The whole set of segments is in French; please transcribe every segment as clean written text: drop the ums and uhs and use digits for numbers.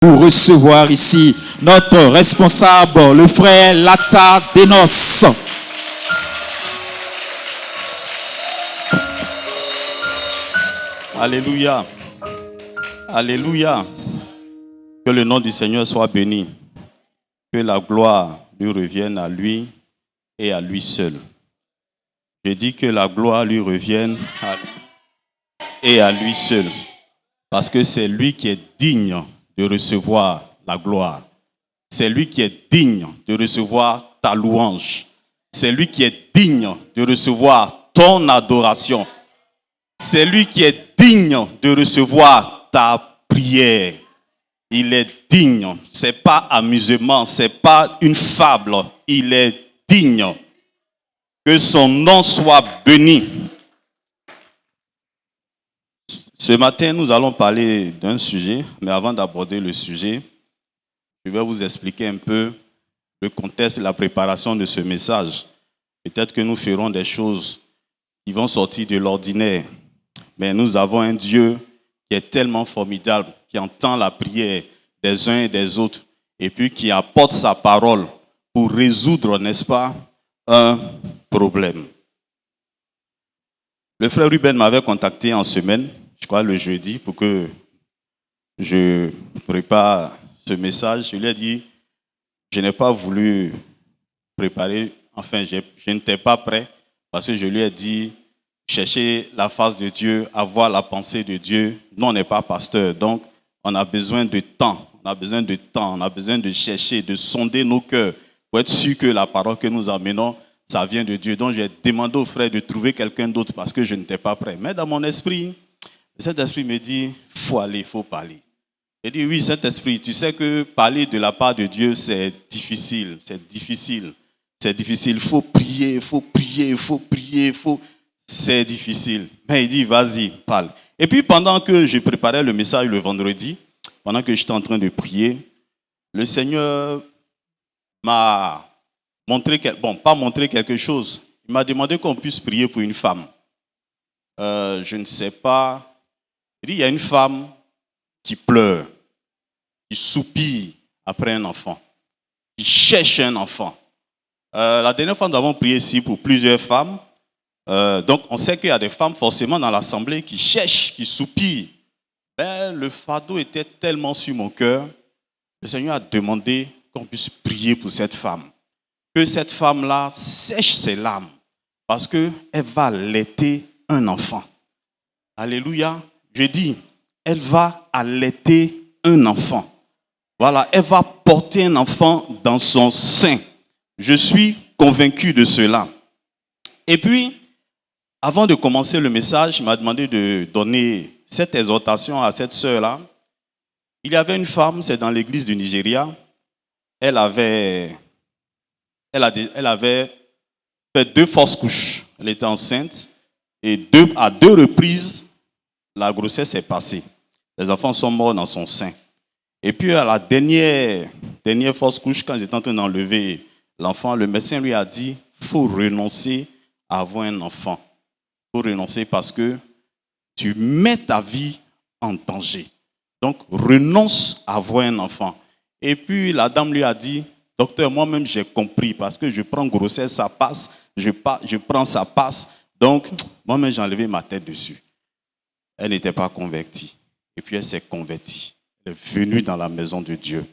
Pour recevoir ici notre responsable, le frère Lata Denos. Alléluia. Alléluia. Que le nom du Seigneur soit béni. Que la gloire lui revienne à lui et à lui seul. Je dis que la gloire lui revienne à lui et à lui seul. Parce que c'est lui qui est digne de recevoir la gloire. C'est lui qui est digne de recevoir ta louange. C'est lui qui est digne de recevoir ton adoration. C'est lui qui est digne de recevoir ta prière. Il est digne. C'est pas amusement, c'est pas une fable. Il est digne. Que son nom soit béni. Ce matin, nous allons parler d'un sujet, mais avant d'aborder le sujet, je vais vous expliquer un peu le contexte et la préparation de ce message. Peut-être que nous ferons des choses qui vont sortir de l'ordinaire, mais nous avons un Dieu qui est tellement formidable, qui entend la prière des uns et des autres, et puis qui apporte sa parole pour résoudre, n'est-ce pas, un problème. Le frère Ruben m'avait contacté en semaine, je crois le jeudi, pour que je prépare ce message. Je lui ai dit, je n'ai pas voulu préparer, enfin, je n'étais pas prêt, parce que je lui ai dit, chercher la face de Dieu, avoir la pensée de Dieu. Nous, on n'est pas pasteur, donc on a besoin de temps. On a besoin de temps, on a besoin de chercher, de sonder nos cœurs pour être sûr que la parole que nous amenons, ça vient de Dieu. Donc, j'ai demandé au frère de trouver quelqu'un d'autre parce que je n'étais pas prêt. Mais dans mon esprit, cet esprit me dit, il faut aller, il faut parler. J'ai dit, oui, cet esprit, tu sais que parler de la part de Dieu, c'est difficile, c'est difficile. C'est difficile, il faut prier, il faut prier, il faut prier, il faut... C'est difficile. Mais il dit, vas-y, parle. Et puis, pendant que je préparais le message le vendredi, pendant que j'étais en train de prier, le Seigneur m'a montré, pas montré quelque chose. Il m'a demandé qu'on puisse prier pour une femme. Je ne sais pas. Il dit, il y a une femme qui pleure, qui soupire après un enfant, qui cherche un enfant. La dernière fois, nous avons prié ici pour plusieurs femmes. Donc, on sait qu'il y a des femmes forcément dans l'assemblée qui cherchent, qui soupirent. Ben, le fardeau était tellement sur mon cœur. Le Seigneur a demandé qu'on puisse prier pour cette femme. Que cette femme-là sèche ses larmes parce qu'elle va allaiter un enfant. Alléluia. Je dis, elle va allaiter un enfant. Voilà, elle va porter un enfant dans son sein. Je suis convaincu de cela. Et puis, avant de commencer le message, il m'a demandé de donner cette exhortation à cette sœur-là. Il y avait une femme, c'est dans l'église du Nigeria. Elle avait fait 2 fausses couches. Elle était enceinte et à deux reprises, la grossesse est passée. Les enfants sont morts dans son sein. Et puis à la dernière fausse couche, quand ils étaient en train d'enlever l'enfant, le médecin lui a dit, il faut renoncer à avoir un enfant. Il faut renoncer parce que tu mets ta vie en danger. Donc, renonce à avoir un enfant. Et puis, la dame lui a dit, docteur, moi-même, j'ai compris parce que je prends grossesse, ça passe, je prends, ça passe. Donc, moi-même, j'ai enlevé ma tête dessus. Elle n'était pas convertie. Et puis, elle s'est convertie. Elle est venue dans la maison de Dieu.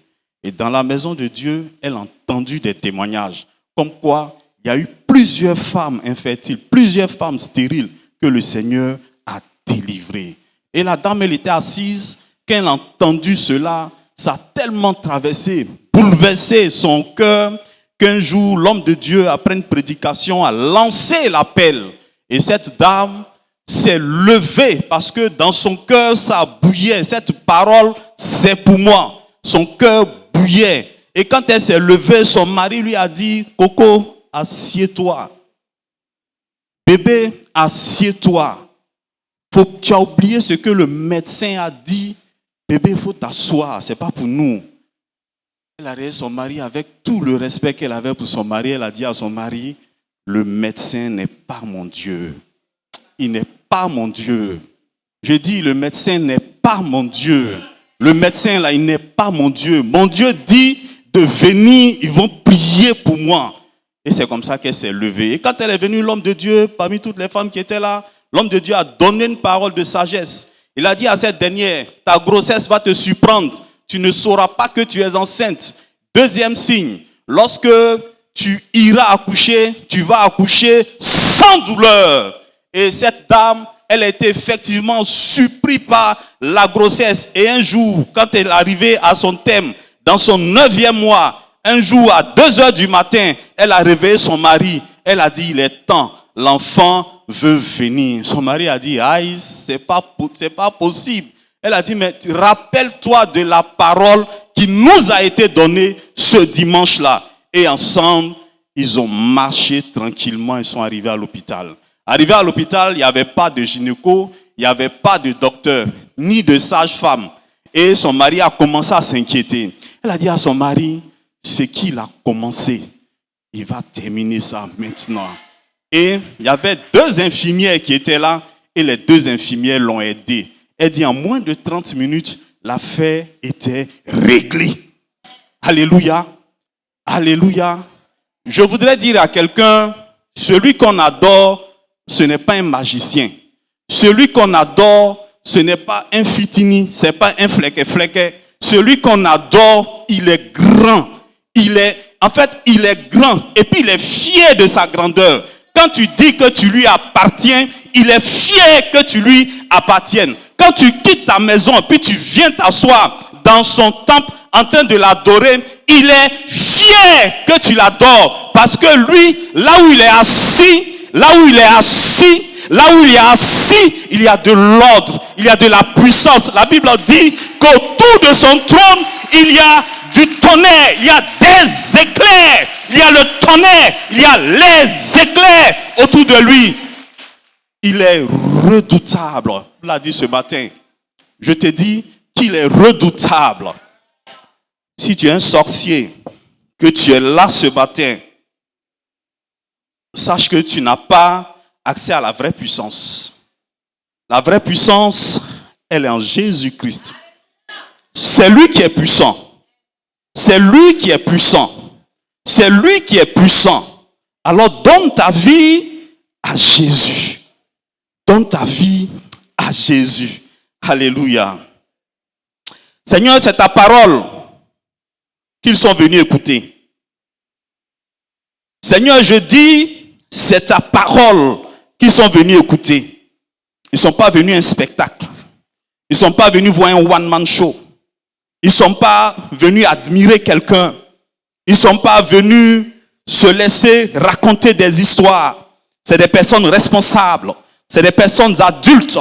Et dans la maison de Dieu, elle a entendu des témoignages comme quoi il y a eu plusieurs femmes infertiles, plusieurs femmes stériles que le Seigneur a délivrées. Et la dame, elle était assise. Quand elle a entendu cela, ça a tellement traversé, bouleversé son cœur, qu'un jour, l'homme de Dieu, après une prédication, a lancé l'appel. Et cette dame s'est levée parce que dans son cœur, ça bouillait. Cette parole, c'est pour moi. Son cœur bouillait. Et quand elle s'est levée, son mari lui a dit, Coco, assieds-toi. Bébé, assieds-toi. Tu as oublié ce que le médecin a dit. Bébé, il faut t'asseoir, ce n'est pas pour nous. Elle a regardé son mari avec tout le respect qu'elle avait pour son mari. Elle a dit à son mari, le médecin n'est pas mon Dieu. Il n'est pas mon Dieu. Je dis, le médecin n'est pas mon Dieu. le médecin là, il n'est pas mon Dieu. Mon Dieu dit de venir, ils vont prier pour moi. Et c'est comme ça qu'elle s'est levée. Et quand elle est venue, l'homme de Dieu, parmi toutes les femmes qui étaient là, l'homme de Dieu a donné une parole de sagesse. Il a dit à cette dernière, ta grossesse va te surprendre. Tu ne sauras pas que tu es enceinte. Deuxième signe, lorsque tu iras accoucher, tu vas accoucher sans douleur. Et cette dame, elle a été effectivement surprise par la grossesse. Et un jour, quand elle est arrivée à son terme, dans son 9e mois, un jour à 2h du matin, elle a réveillé son mari. Elle a dit, il est temps, l'enfant veut venir. Son mari a dit, aïe, c'est pas possible. Elle a dit, mais rappelle-toi de la parole qui nous a été donnée ce dimanche-là. Et ensemble, ils ont marché tranquillement, ils sont arrivés à l'hôpital. Arrivés à l'hôpital, il n'y avait pas de gynéco, il n'y avait pas de docteur, ni de sage-femme. Et son mari a commencé à s'inquiéter. Elle a dit à son mari, ce qu'il a commencé, il va terminer ça maintenant. Et il y avait 2 infirmières qui étaient là, et les 2 infirmières l'ont aidé. Elle dit, en moins de 30 minutes, l'affaire était réglée. Alléluia. Alléluia. Je voudrais dire à quelqu'un, celui qu'on adore, ce n'est pas un magicien. Celui qu'on adore, ce n'est pas un fitini, ce n'est pas un fleque. Celui qu'on adore, il est grand. Il est grand et puis il est fier de sa grandeur. Quand tu dis que tu lui appartiens, il est fier que tu lui appartiennes. Quand tu quittes ta maison et puis tu viens t'asseoir dans son temple en train de l'adorer, il est fier que tu l'adores. Parce que lui, là où il est assis, il y a de l'ordre, il y a de la puissance. La Bible dit qu'autour de son trône, il y a du tonnerre, il y a des éclairs, il y a le tonnerre, il y a les éclairs autour de lui. Il est redoutable. On l'a dit ce matin. Je te dis qu'il est redoutable. Si tu es un sorcier, que tu es là ce matin, sache que tu n'as pas accès à la vraie puissance. La vraie puissance, elle est en Jésus-Christ. C'est lui qui est puissant. C'est lui qui est puissant. C'est lui qui est puissant. Alors donne ta vie à Jésus. Donne ta vie à Jésus. Alléluia. Seigneur, c'est ta parole qu'ils sont venus écouter. Seigneur, je dis, c'est ta parole qu'ils sont venus écouter. Ils ne sont pas venus à un spectacle. Ils ne sont pas venus voir un one-man show. Ils ne sont pas venus admirer quelqu'un. Ils ne sont pas venus se laisser raconter des histoires. C'est des personnes responsables. C'est des personnes adultes.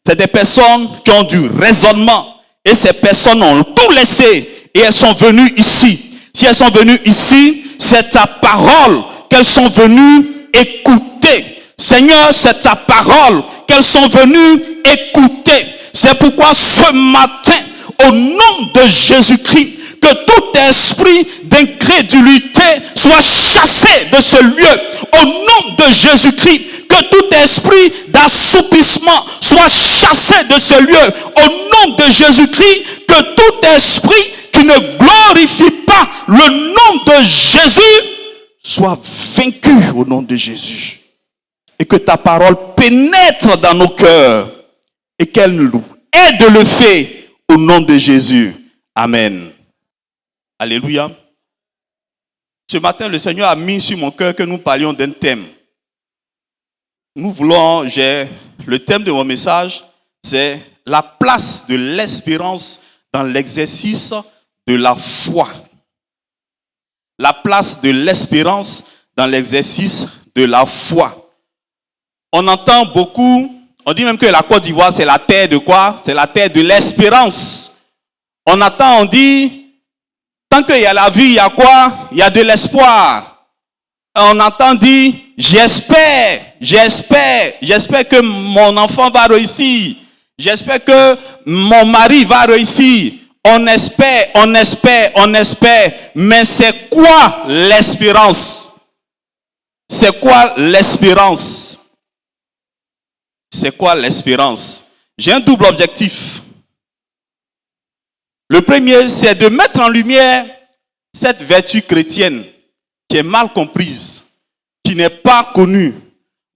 C'est des personnes qui ont du raisonnement. Et ces personnes ont tout laissé. Et elles sont venues ici. Si elles sont venues ici, c'est ta parole qu'elles sont venues écouter. Seigneur, c'est ta parole qu'elles sont venues écouter. C'est pourquoi ce matin, au nom de Jésus-Christ, que tout esprit d'incrédulité soit chassé de ce lieu. Au nom de Jésus-Christ, que tout esprit d'assoupissement soit chassé de ce lieu. Au nom de Jésus-Christ, que tout esprit qui ne glorifie pas le nom de Jésus soit vaincu au nom de Jésus. Et que ta parole pénètre dans nos cœurs et qu'elle nous aide de le faire au nom de Jésus. Amen. Alléluia. Ce matin, le Seigneur a mis sur mon cœur que nous parlions d'un thème. Le thème de mon message, c'est la place de l'espérance dans l'exercice de la foi. La place de l'espérance dans l'exercice de la foi. On entend beaucoup, on dit même que la Côte d'Ivoire, c'est la terre de quoi? C'est la terre de l'espérance. On dit, tant qu'il y a la vie, il y a quoi? Il y a de l'espoir. On entend dire, j'espère que mon enfant va réussir. J'espère que mon mari va réussir. On espère. Mais c'est quoi l'espérance? C'est quoi l'espérance? C'est quoi l'espérance? J'ai un double objectif. Le premier, c'est de mettre en lumière cette vertu chrétienne qui est mal comprise, qui n'est pas connue.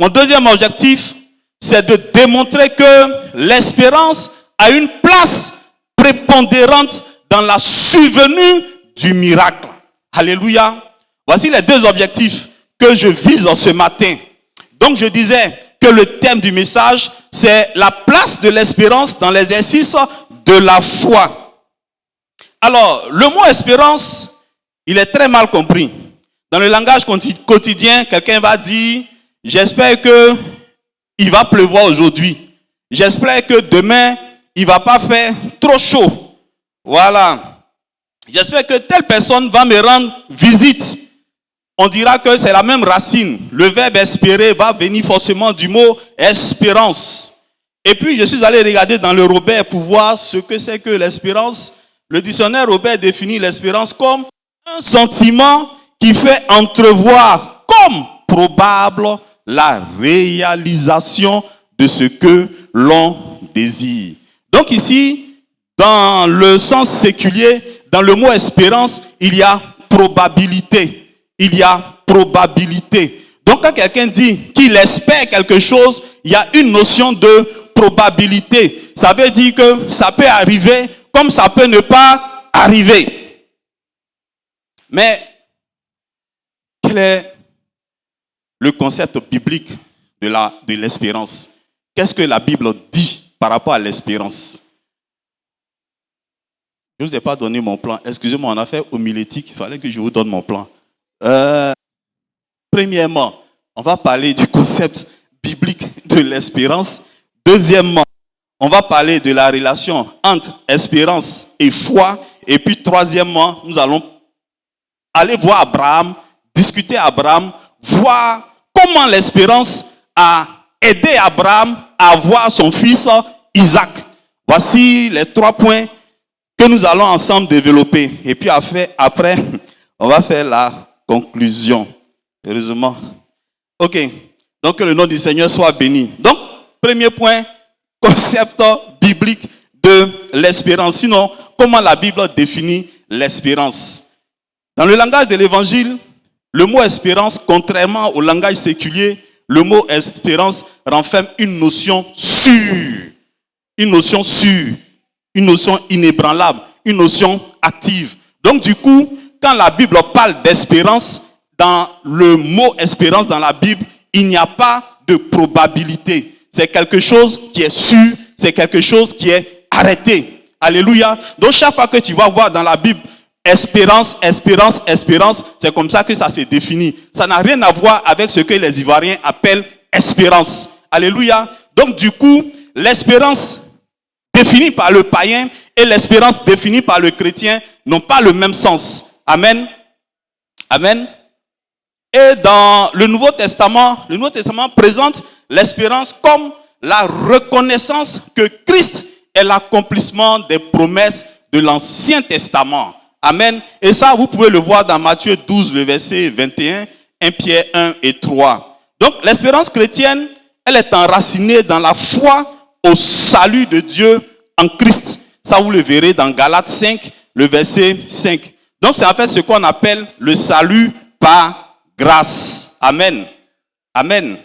Mon deuxième objectif, c'est de démontrer que l'espérance a une place prépondérante dans la survenue du miracle. Alléluia. Voici les deux objectifs que je vise ce matin. Donc je disais que le thème du message, c'est la place de l'espérance dans l'exercice de la foi. Alors, le mot espérance, il est très mal compris. Dans le langage quotidien, quelqu'un va dire, j'espère que il va pleuvoir aujourd'hui. J'espère que demain, il ne va pas faire trop chaud. Voilà. J'espère que telle personne va me rendre visite. On dira que c'est la même racine. Le verbe espérer va venir forcément du mot espérance. Et puis, je suis allé regarder dans le Robert pour voir ce que c'est que l'espérance. Le dictionnaire Robert définit l'espérance comme un sentiment qui fait entrevoir comme probable la réalisation de ce que l'on désire. Donc ici, dans le sens séculier, dans le mot espérance, il y a probabilité. Il y a probabilité. Donc quand quelqu'un dit qu'il espère quelque chose, il y a une notion de probabilité. Ça veut dire que ça peut arriver comme ça peut ne pas arriver. Mais quel est le concept biblique de l'espérance? Qu'est-ce que la Bible dit par rapport à l'espérance? Je ne vous ai pas donné mon plan. Excusez-moi, on a fait homilétique. Il fallait que je vous donne mon plan. Premièrement, on va parler du concept biblique de l'espérance. Deuxièmement, on va parler de la relation entre espérance et foi. Et puis troisièmement, nous allons aller voir Abraham, discuter Abraham, voir comment l'espérance a aidé Abraham à avoir son fils Isaac. Voici les 3 points que nous allons ensemble développer. Et puis après, on va faire la conclusion. Heureusement. Ok. Donc que le nom du Seigneur soit béni. Donc, premier point, concept biblique de l'espérance. Sinon, comment la Bible définit l'espérance? Dans le langage de l'évangile, le mot espérance, contrairement au langage séculier, le mot espérance renferme une notion sûre. Une notion sûre. Une notion inébranlable. Une notion active. Donc du coup, quand la Bible parle d'espérance, dans le mot espérance dans la Bible, il n'y a pas de probabilité. C'est quelque chose qui est sûr, c'est quelque chose qui est arrêté. Alléluia. Donc chaque fois que tu vas voir dans la Bible espérance, espérance, espérance, c'est comme ça que ça se définit. Ça n'a rien à voir avec ce que les Ivoiriens appellent espérance. Alléluia. Donc du coup, l'espérance définie par le païen et l'espérance définie par le chrétien n'ont pas le même sens. Amen. Amen. Et dans le Nouveau Testament présente l'espérance comme la reconnaissance que Christ est l'accomplissement des promesses de l'Ancien Testament. Amen. Et ça, vous pouvez le voir dans Matthieu 12, le verset 21, 1 Pierre 1 et 3. Donc, l'espérance chrétienne, elle est enracinée dans la foi au salut de Dieu en Christ. Ça, vous le verrez dans Galates 5, le verset 5. Donc, c'est en fait ce qu'on appelle le salut par grâce. Amen. Amen.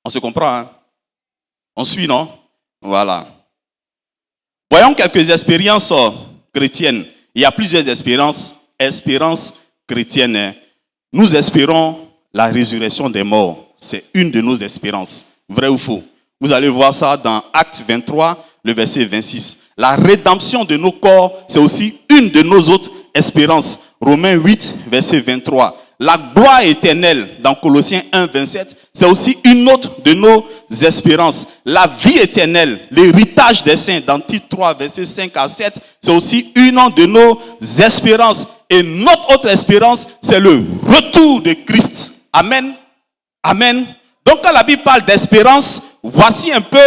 On se comprend, hein? On suit, non? Voilà. Voyons quelques expériences chrétiennes. Il y a plusieurs espérances chrétiennes. Hein. Nous espérons la résurrection des morts. C'est une de nos espérances. Vrai ou faux? Vous allez voir ça dans Actes 23, le verset 26. La rédemption de nos corps, c'est aussi une de nos autres espérances. Romains 8, verset 23. La gloire éternelle, dans Colossiens 1, 27, c'est aussi une autre de nos espérances. La vie éternelle, l'héritage des saints, dans Tite 3, verset 5 à 7, c'est aussi une de nos espérances. Et notre autre espérance, c'est le retour de Christ. Amen. Amen. Donc quand la Bible parle d'espérance, voici un peu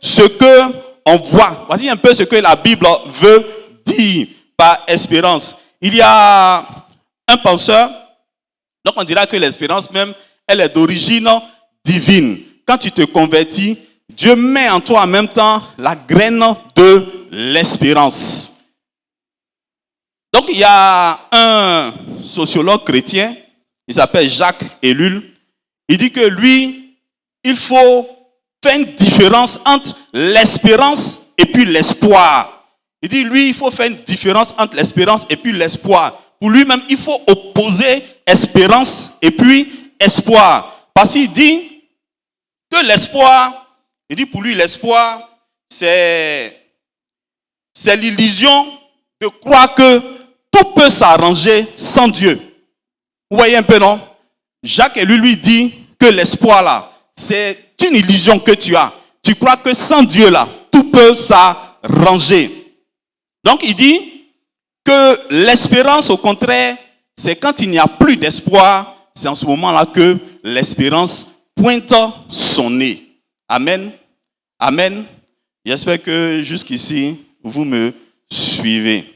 ce que on voit. Voici un peu ce que la Bible veut dire par espérance. Il y a un penseur, donc on dira que l'espérance même, elle est d'origine divine. Quand tu te convertis, Dieu met en toi en même temps la graine de l'espérance. Donc, il y a un sociologue chrétien, il s'appelle Jacques Ellul. Il dit que lui, il faut faire une différence entre l'espérance et puis l'espoir. Il dit, lui, il faut faire une différence entre l'espérance et puis l'espoir. Pour lui-même, il faut opposer espérance et puis espoir. Parce qu'il dit que l'espoir, il dit pour lui, l'espoir, c'est l'illusion de croire que tout peut s'arranger sans Dieu. Vous voyez un peu, non? Jacques lui dit que l'espoir là, c'est une illusion que tu as. Tu crois que sans Dieu là, tout peut s'arranger. Donc il dit que l'espérance au contraire, c'est quand il n'y a plus d'espoir, c'est en ce moment-là que l'espérance pointe son nez. Amen. Amen. J'espère que jusqu'ici, vous me suivez.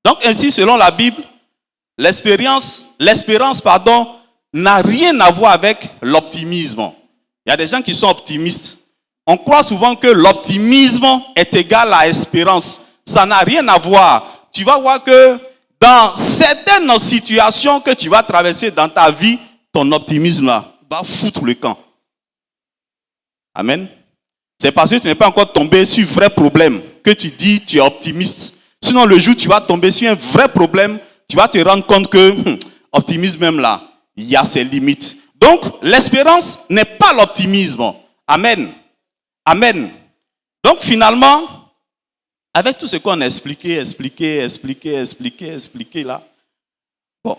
Donc ainsi, selon la Bible, l'espérance, n'a rien à voir avec l'optimisme. Il y a des gens qui sont optimistes. On croit souvent que l'optimisme est égal à l'espérance. Ça n'a rien à voir. Tu vas voir que dans certaines situations que tu vas traverser dans ta vie, ton optimisme là, va foutre le camp. Amen. C'est parce que tu n'es pas encore tombé sur un vrai problème que tu dis tu es optimiste. Sinon, le jour où tu vas tomber sur un vrai problème, tu vas te rendre compte que l'optimisme même là, il y a ses limites. Donc, l'espérance n'est pas l'optimisme. Amen. Amen. Donc, finalement, avec tout ce qu'on a expliqué là, bon,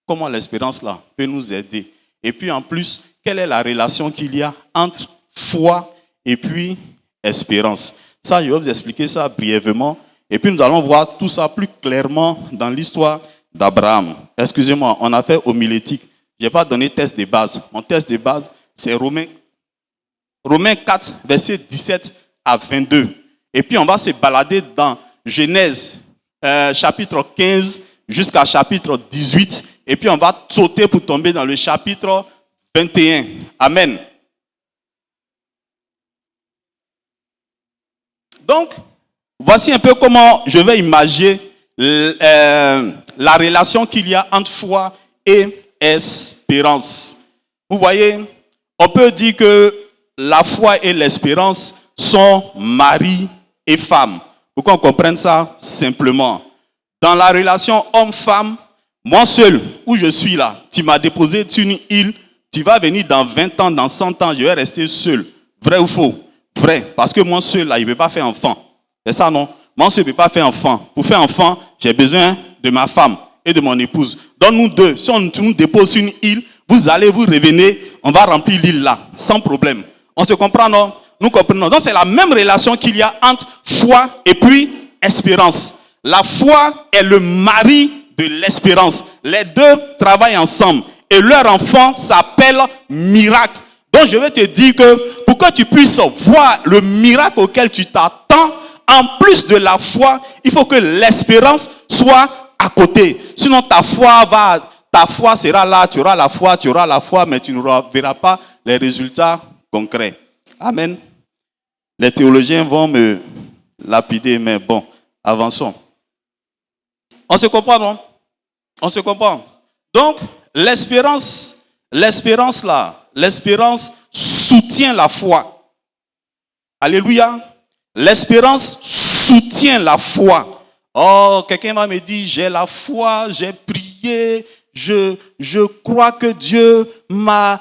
comment l'espérance là peut nous aider? Et puis, en plus, quelle est la relation qu'il y a entre foi et puis espérance? Ça, je vais vous expliquer ça brièvement. Et puis, nous allons voir tout ça plus clairement dans l'histoire d'Abraham. Excusez-moi, on a fait homilétique. Je n'ai pas donné test de base. Mon test de base, c'est Romains 4, versets 17 à 22. Et puis, on va se balader dans Genèse, chapitre 15 jusqu'à chapitre 18. Et puis, on va sauter pour tomber dans le chapitre 21. Amen. Donc, voici un peu comment je vais imaginer la relation qu'il y a entre foi et espérance. Vous voyez, on peut dire que la foi et l'espérance sont mari et femme. Pour qu'on comprenne ça simplement. Dans la relation homme-femme, moi seul, où je suis là, tu m'as déposé sur une île, tu vas venir dans 20 ans, dans 100 ans, je vais rester seul. Vrai ou faux? Vrai, parce que moi seul là, il ne peut pas faire enfant. C'est ça, non? Moi seul ne peut pas faire enfant. Pour faire enfant, j'ai besoin de ma femme et de mon épouse. Donc nous deux, si on nous dépose sur une île, vous allez, vous revenez, on va remplir l'île là, sans problème. On se comprend, non? Nous comprenons. Donc c'est la même relation qu'il y a entre foi et puis espérance. La foi est le mari de l'espérance. Les deux travaillent ensemble. Et leur enfant s'appelle miracle. Donc je vais te dire que pour que tu puisses voir le miracle auquel tu t'attends, en plus de la foi, il faut que l'espérance soit à côté. Sinon ta foi sera là, tu auras la foi, mais tu ne verras pas les résultats concrets. Amen. Les théologiens vont me lapider, mais bon, avançons. On se comprend, non? On se comprend. Donc, l'espérance soutient la foi. Alléluia. L'espérance soutient la foi. Oh, quelqu'un va me dire, j'ai la foi, j'ai prié, je crois que Dieu m'a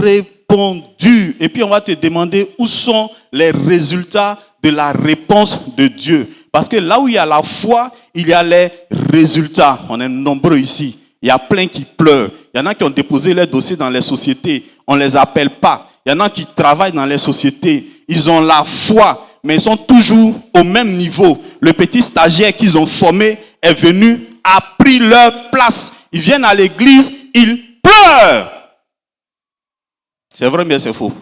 répondu. Et puis on va te demander où sont les résultats de la réponse de Dieu. Parce que là où il y a la foi, il y a les résultats. On est nombreux ici. Il y a plein qui pleurent. Il y en a qui ont déposé leurs dossiers dans les sociétés. On ne les appelle pas. Il y en a qui travaillent dans les sociétés. Ils ont la foi, mais ils sont toujours au même niveau. Le petit stagiaire qu'ils ont formé est venu, a pris leur place. Ils viennent à l'église, ils pleurent. C'est vrai, mais c'est faux.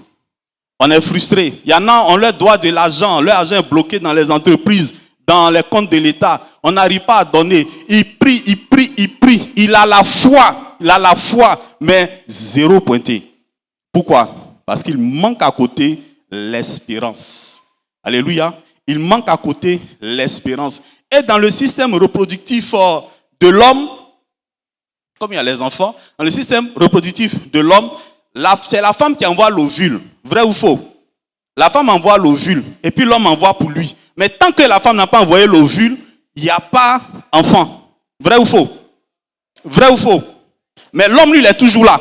On est frustré. Il y en a, on leur doit de l'argent. Leur argent est bloqué dans les entreprises, dans les comptes de l'État. On n'arrive pas à donner. Il prie. Il a la foi, mais zéro pointé. Pourquoi? Parce qu'il manque à côté l'espérance. Alléluia. Il manque à côté l'espérance. Et dans le système reproductif de l'homme, comme il y a les enfants, dans le système reproductif de l'homme, c'est la femme qui envoie l'ovule. Vrai ou faux? La femme envoie l'ovule et puis l'homme envoie pour lui. Mais tant que la femme n'a pas envoyé l'ovule, il n'y a pas enfant. Vrai ou faux? Vrai ou faux? Mais l'homme, lui, il est toujours là.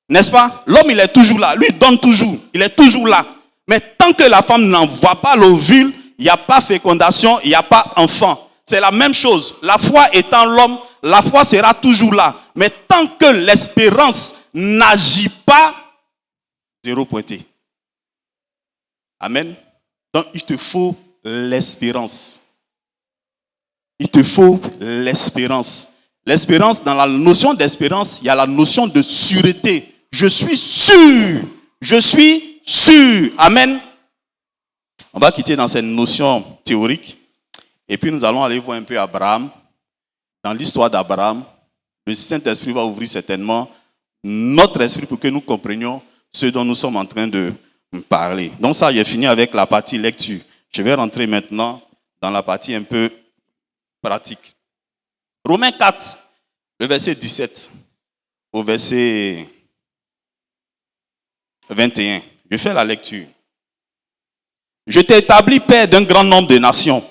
N'est-ce pas? L'homme, il est toujours là. Lui, il donne toujours. Il est toujours là. Mais tant que la femme n'envoie pas l'ovule, il n'y a pas fécondation, il n'y a pas enfant. C'est la même chose. La foi étant l'homme, la foi sera toujours là. Mais tant que l'espérance n'agit pas, zéro pointé. Amen. Donc, il te faut l'espérance. Il te faut l'espérance. L'espérance, dans la notion d'espérance, il y a la notion de sûreté. Je suis sûr. Je suis sûr. Amen. On va quitter dans cette notion théorique. Et puis nous allons aller voir un peu Abraham. Dans l'histoire d'Abraham, le Saint-Esprit va ouvrir certainement notre esprit pour que nous comprenions ce dont nous sommes en train de parler. Donc ça, j'ai fini avec la partie lecture. Je vais rentrer maintenant dans la partie un peu pratique. Romains 4, le verset 17 au verset 21. Je fais la lecture. Je t'ai établi père d'un grand nombre de nations.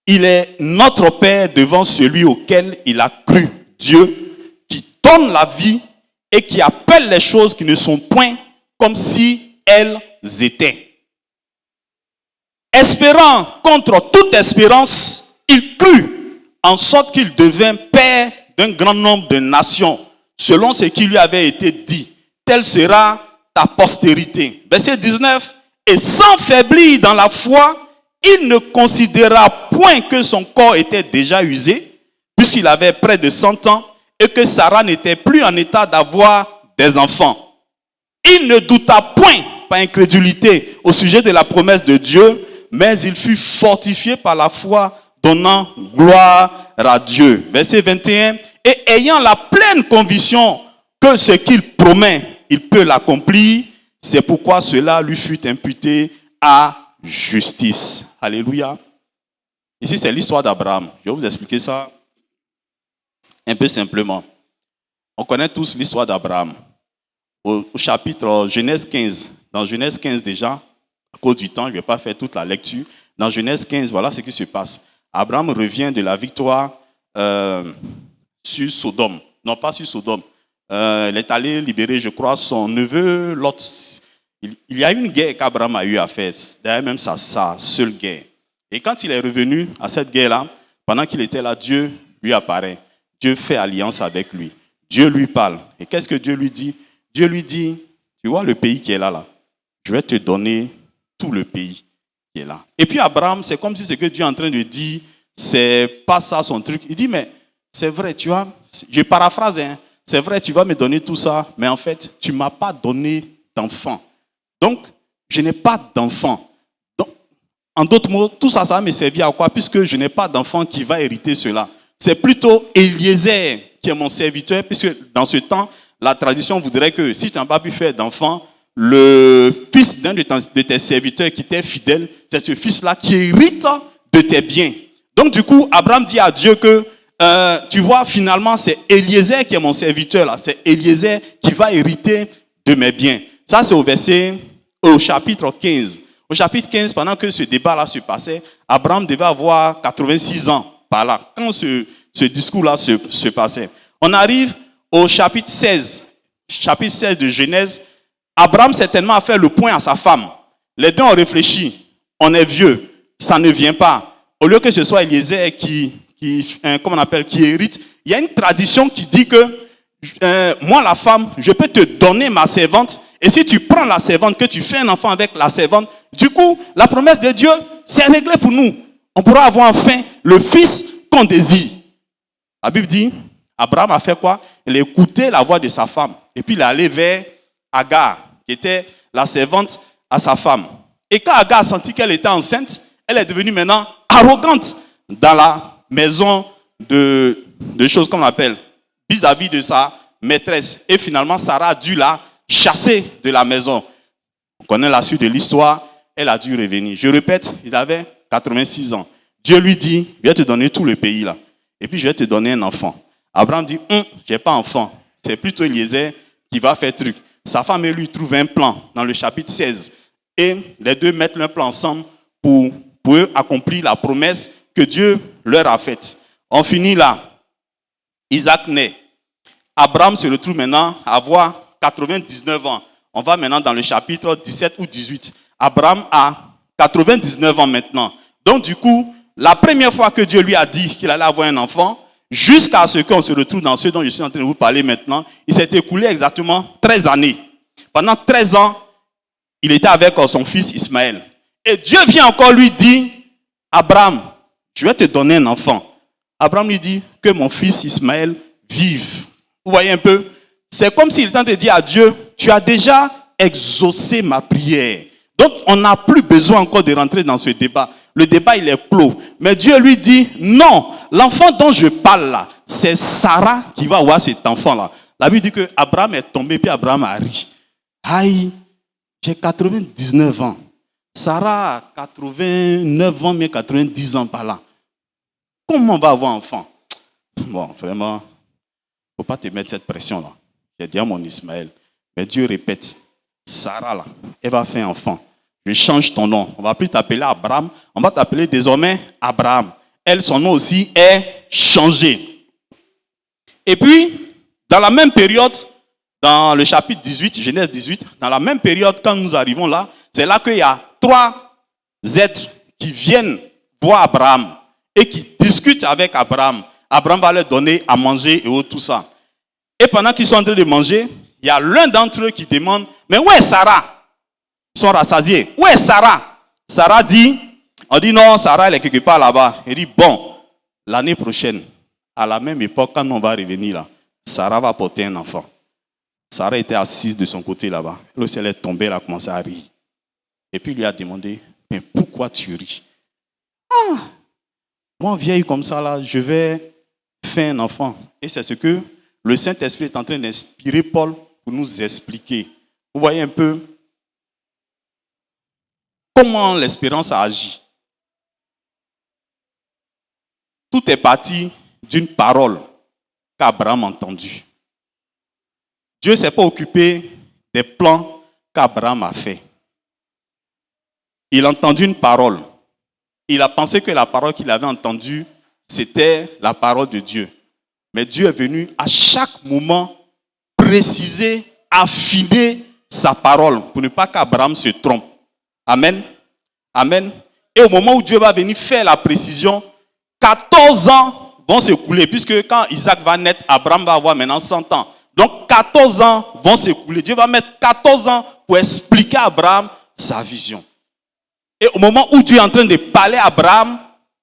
Il est notre Père devant celui auquel il a cru, Dieu, qui donne la vie et qui appelle les choses qui ne sont point comme si elles étaient. Espérant contre toute espérance, il crut, en sorte qu'il devint père d'un grand nombre de nations, selon ce qui lui avait été dit. Telle sera ta postérité. Verset 19. Et sans faiblir dans la foi, il ne considéra point que son corps était déjà usé, puisqu'il avait près de 100 ans, et que Sarah n'était plus en état d'avoir des enfants. Il ne douta point, par incrédulité, au sujet de la promesse de Dieu, mais il fut fortifié par la foi, donnant gloire à Dieu. Verset 21. Et ayant la pleine conviction que ce qu'il promet, il peut l'accomplir, c'est pourquoi cela lui fut imputé à justice. Alléluia. Ici, c'est l'histoire d'Abraham. Je vais vous expliquer ça un peu simplement. On connaît tous l'histoire d'Abraham. Au chapitre Genèse 15, dans Genèse 15 déjà, à cause du temps, je ne vais pas faire toute la lecture. Dans Genèse 15, voilà ce qui se passe. Abraham revient de la victoire sur Sodome. Non, pas sur Sodome. Il est allé libérer, je crois, son neveu Lot. Il y a une guerre qu'Abraham a eu à faire, d'ailleurs même sa seule guerre. Et quand il est revenu à cette guerre-là, pendant qu'il était là, Dieu lui apparaît. Dieu fait alliance avec lui. Dieu lui parle. Et qu'est-ce que Dieu lui dit? Dieu lui dit, tu vois le pays qui est là, je vais te donner tout le pays qui est là. Et puis Abraham, c'est comme si ce que Dieu est en train de dire, c'est pas ça son truc. Il dit, mais c'est vrai, tu vois, je paraphrase, hein, c'est vrai, tu vas me donner tout ça, mais en fait, tu ne m'as pas donné d'enfant. Donc, je n'ai pas d'enfant. Donc, en d'autres mots, tout ça, ça va me servir à quoi? Puisque je n'ai pas d'enfant qui va hériter cela. C'est plutôt Eliezer qui est mon serviteur, puisque dans ce temps, la tradition voudrait que si tu n'as pas pu faire d'enfant, le fils d'un de tes serviteurs qui t'est fidèle, c'est ce fils-là qui hérite de tes biens. Donc du coup, Abraham dit à Dieu que, tu vois, finalement, c'est Eliezer qui est mon serviteur là. C'est Eliezer qui va hériter de mes biens. Ça, c'est au chapitre 15. Au chapitre 15, pendant que ce débat-là se passait, Abraham devait avoir 86 ans par là, quand ce discours-là se passait. On arrive au chapitre 16 de Genèse. Abraham certainement a fait le point à sa femme. Les deux ont réfléchi. On est vieux, ça ne vient pas. Au lieu que ce soit Eliezer qui hérite, il y a une tradition qui dit que moi, la femme, je peux te donner ma servante. Et si tu prends la servante, que tu fais un enfant avec la servante, du coup, la promesse de Dieu, c'est réglé pour nous. On pourra avoir enfin le fils qu'on désire. La Bible dit, Abraham a fait quoi? Il a écouté la voix de sa femme. Et puis il est allé vers Agar, qui était la servante à sa femme. Et quand Agar a senti qu'elle était enceinte, elle est devenue maintenant arrogante dans la maison de choses qu'on appelle vis-à-vis de sa maîtresse. Et finalement, Sarah a dû la chasser de la maison. On connaît la suite de l'histoire. Elle a dû revenir. Je répète, il avait 86 ans. Dieu lui dit, je vais te donner tout le pays là. Et puis je vais te donner un enfant. Abraham dit, je n'ai pas enfant. C'est plutôt Eliezer qui va faire truc. Sa femme et lui trouvent un plan dans le chapitre 16. Et les deux mettent leur plan ensemble pour eux accomplir la promesse que Dieu leur a faite. On finit là. Isaac naît. Abraham se retrouve maintenant à avoir 99 ans. On va maintenant dans le chapitre 17 ou 18. Abraham a 99 ans maintenant. Donc du coup, la première fois que Dieu lui a dit qu'il allait avoir un enfant, jusqu'à ce qu'on se retrouve dans ce dont je suis en train de vous parler maintenant, il s'est écoulé exactement 13 années. Pendant 13 ans, il était avec son fils Ismaël. Et Dieu vient encore lui dire, Abraham, je vais te donner un enfant. Abraham lui dit que mon fils Ismaël vive. Vous voyez un peu? C'est comme s'il était en train de dire à Dieu, tu as déjà exaucé ma prière. Donc, on n'a plus besoin encore de rentrer dans ce débat. Le débat, il est clos. Mais Dieu lui dit, non, l'enfant dont je parle là, c'est Sarah qui va avoir cet enfant-là. La Bible dit que Abraham est tombé, puis Abraham a ri. Aïe, j'ai 99 ans. Sarah a 89 ans, mais 90 ans par là. Comment on va avoir un enfant? Bon, vraiment, il ne faut pas te mettre cette pression-là. J'ai dit à mon Ismaël. Mais Dieu répète, Sarah, là, elle va faire un enfant. Je change ton nom. On ne va plus t'appeler Abraham. On va t'appeler désormais Abraham. Elle, son nom aussi est changé. Et puis, dans la même période, dans le chapitre 18, Genèse 18, dans la même période, quand nous arrivons là, c'est là qu'il y a 3 êtres qui viennent voir Abraham et qui discutent avec Abraham. Abraham va leur donner à manger et tout ça. Et pendant qu'ils sont en train de manger, il y a l'un d'entre eux qui demande, mais où est Sarah? Ils sont rassasiés. Où est Sarah? Sarah dit, on dit non, Sarah elle est quelque part là-bas. Il dit, bon, l'année prochaine, à la même époque, quand on va revenir là, Sarah va porter un enfant. Sarah était assise de son côté là-bas. Elle aussi, elle est tombée, elle a commencé à rire. Et puis il lui a demandé, mais pourquoi tu ris? Ah, moi vieille comme ça là, je vais faire un enfant. Et c'est ce que le Saint-Esprit est en train d'inspirer Paul pour nous expliquer. Vous voyez un peu comment l'espérance a agi. Tout est parti d'une parole qu'Abraham a entendue. Dieu ne s'est pas occupé des plans qu'Abraham a fait. Il a entendu une parole. Il a pensé que la parole qu'il avait entendue, c'était la parole de Dieu. Mais Dieu est venu à chaque moment préciser, affiner sa parole pour ne pas qu'Abraham se trompe. Amen. Amen. Et au moment où Dieu va venir faire la précision, 14 ans vont s'écouler, puisque quand Isaac va naître, Abraham va avoir maintenant 100 ans. Donc 14 ans vont s'écouler. Dieu va mettre 14 ans pour expliquer à Abraham sa vision. Et au moment où Dieu est en train de parler à Abraham,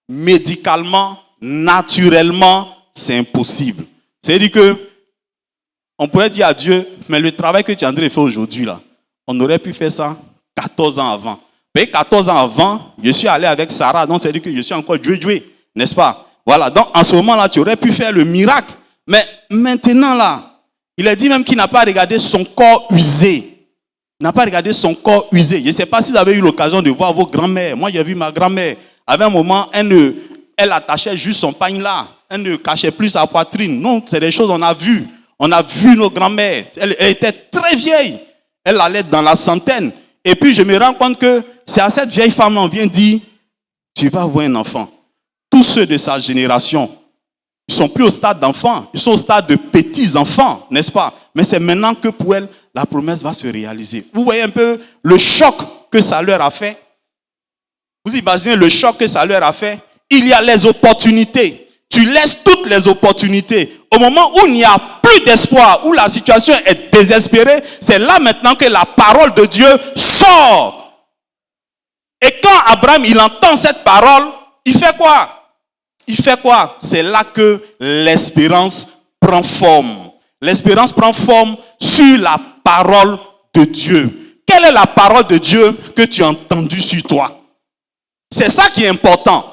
médicalement, naturellement, c'est impossible. C'est-à-dire que on pourrait dire à Dieu, mais le travail que tu es en train de faire aujourd'hui, là, on aurait pu faire ça 14 ans avant. Mais 14 ans avant, je suis allé avec Sarah, donc c'est-à-dire que je suis encore joué, n'est-ce pas? Voilà, donc en ce moment-là, tu aurais pu faire le miracle. Mais maintenant, là, il a dit même qu'il n'a pas regardé son corps usé. Il n'a pas regardé son corps usé. Je ne sais pas si vous avez eu l'occasion de voir vos grands-mères. Moi, j'ai vu ma grand-mère. À un moment, elle attachait juste son pagne là. Elle ne cachait plus sa poitrine. Non, c'est des choses qu'on a vues. On a vu nos grands-mères. Elle était très vieille. Elle allait dans la centaine. Et puis, je me rends compte que c'est à cette vieille femme-là, on vient dire, tu vas avoir un enfant. Tous ceux de sa génération, ils ne sont plus au stade d'enfants. Ils sont au stade de petits-enfants, n'est-ce pas? Mais c'est maintenant que pour elle, la promesse va se réaliser. Vous voyez un peu le choc que ça leur a fait? Vous imaginez le choc que ça leur a fait? Il y a les opportunités. Tu laisses toutes les opportunités. Au moment où il n'y a plus d'espoir, où la situation est désespérée, c'est là maintenant que la parole de Dieu sort. Et quand Abraham, il entend cette parole, il fait quoi? Il fait quoi? C'est là que l'espérance prend forme. L'espérance prend forme sur la parole de Dieu. Quelle est la parole de Dieu que tu as entendue sur toi? C'est ça qui est important.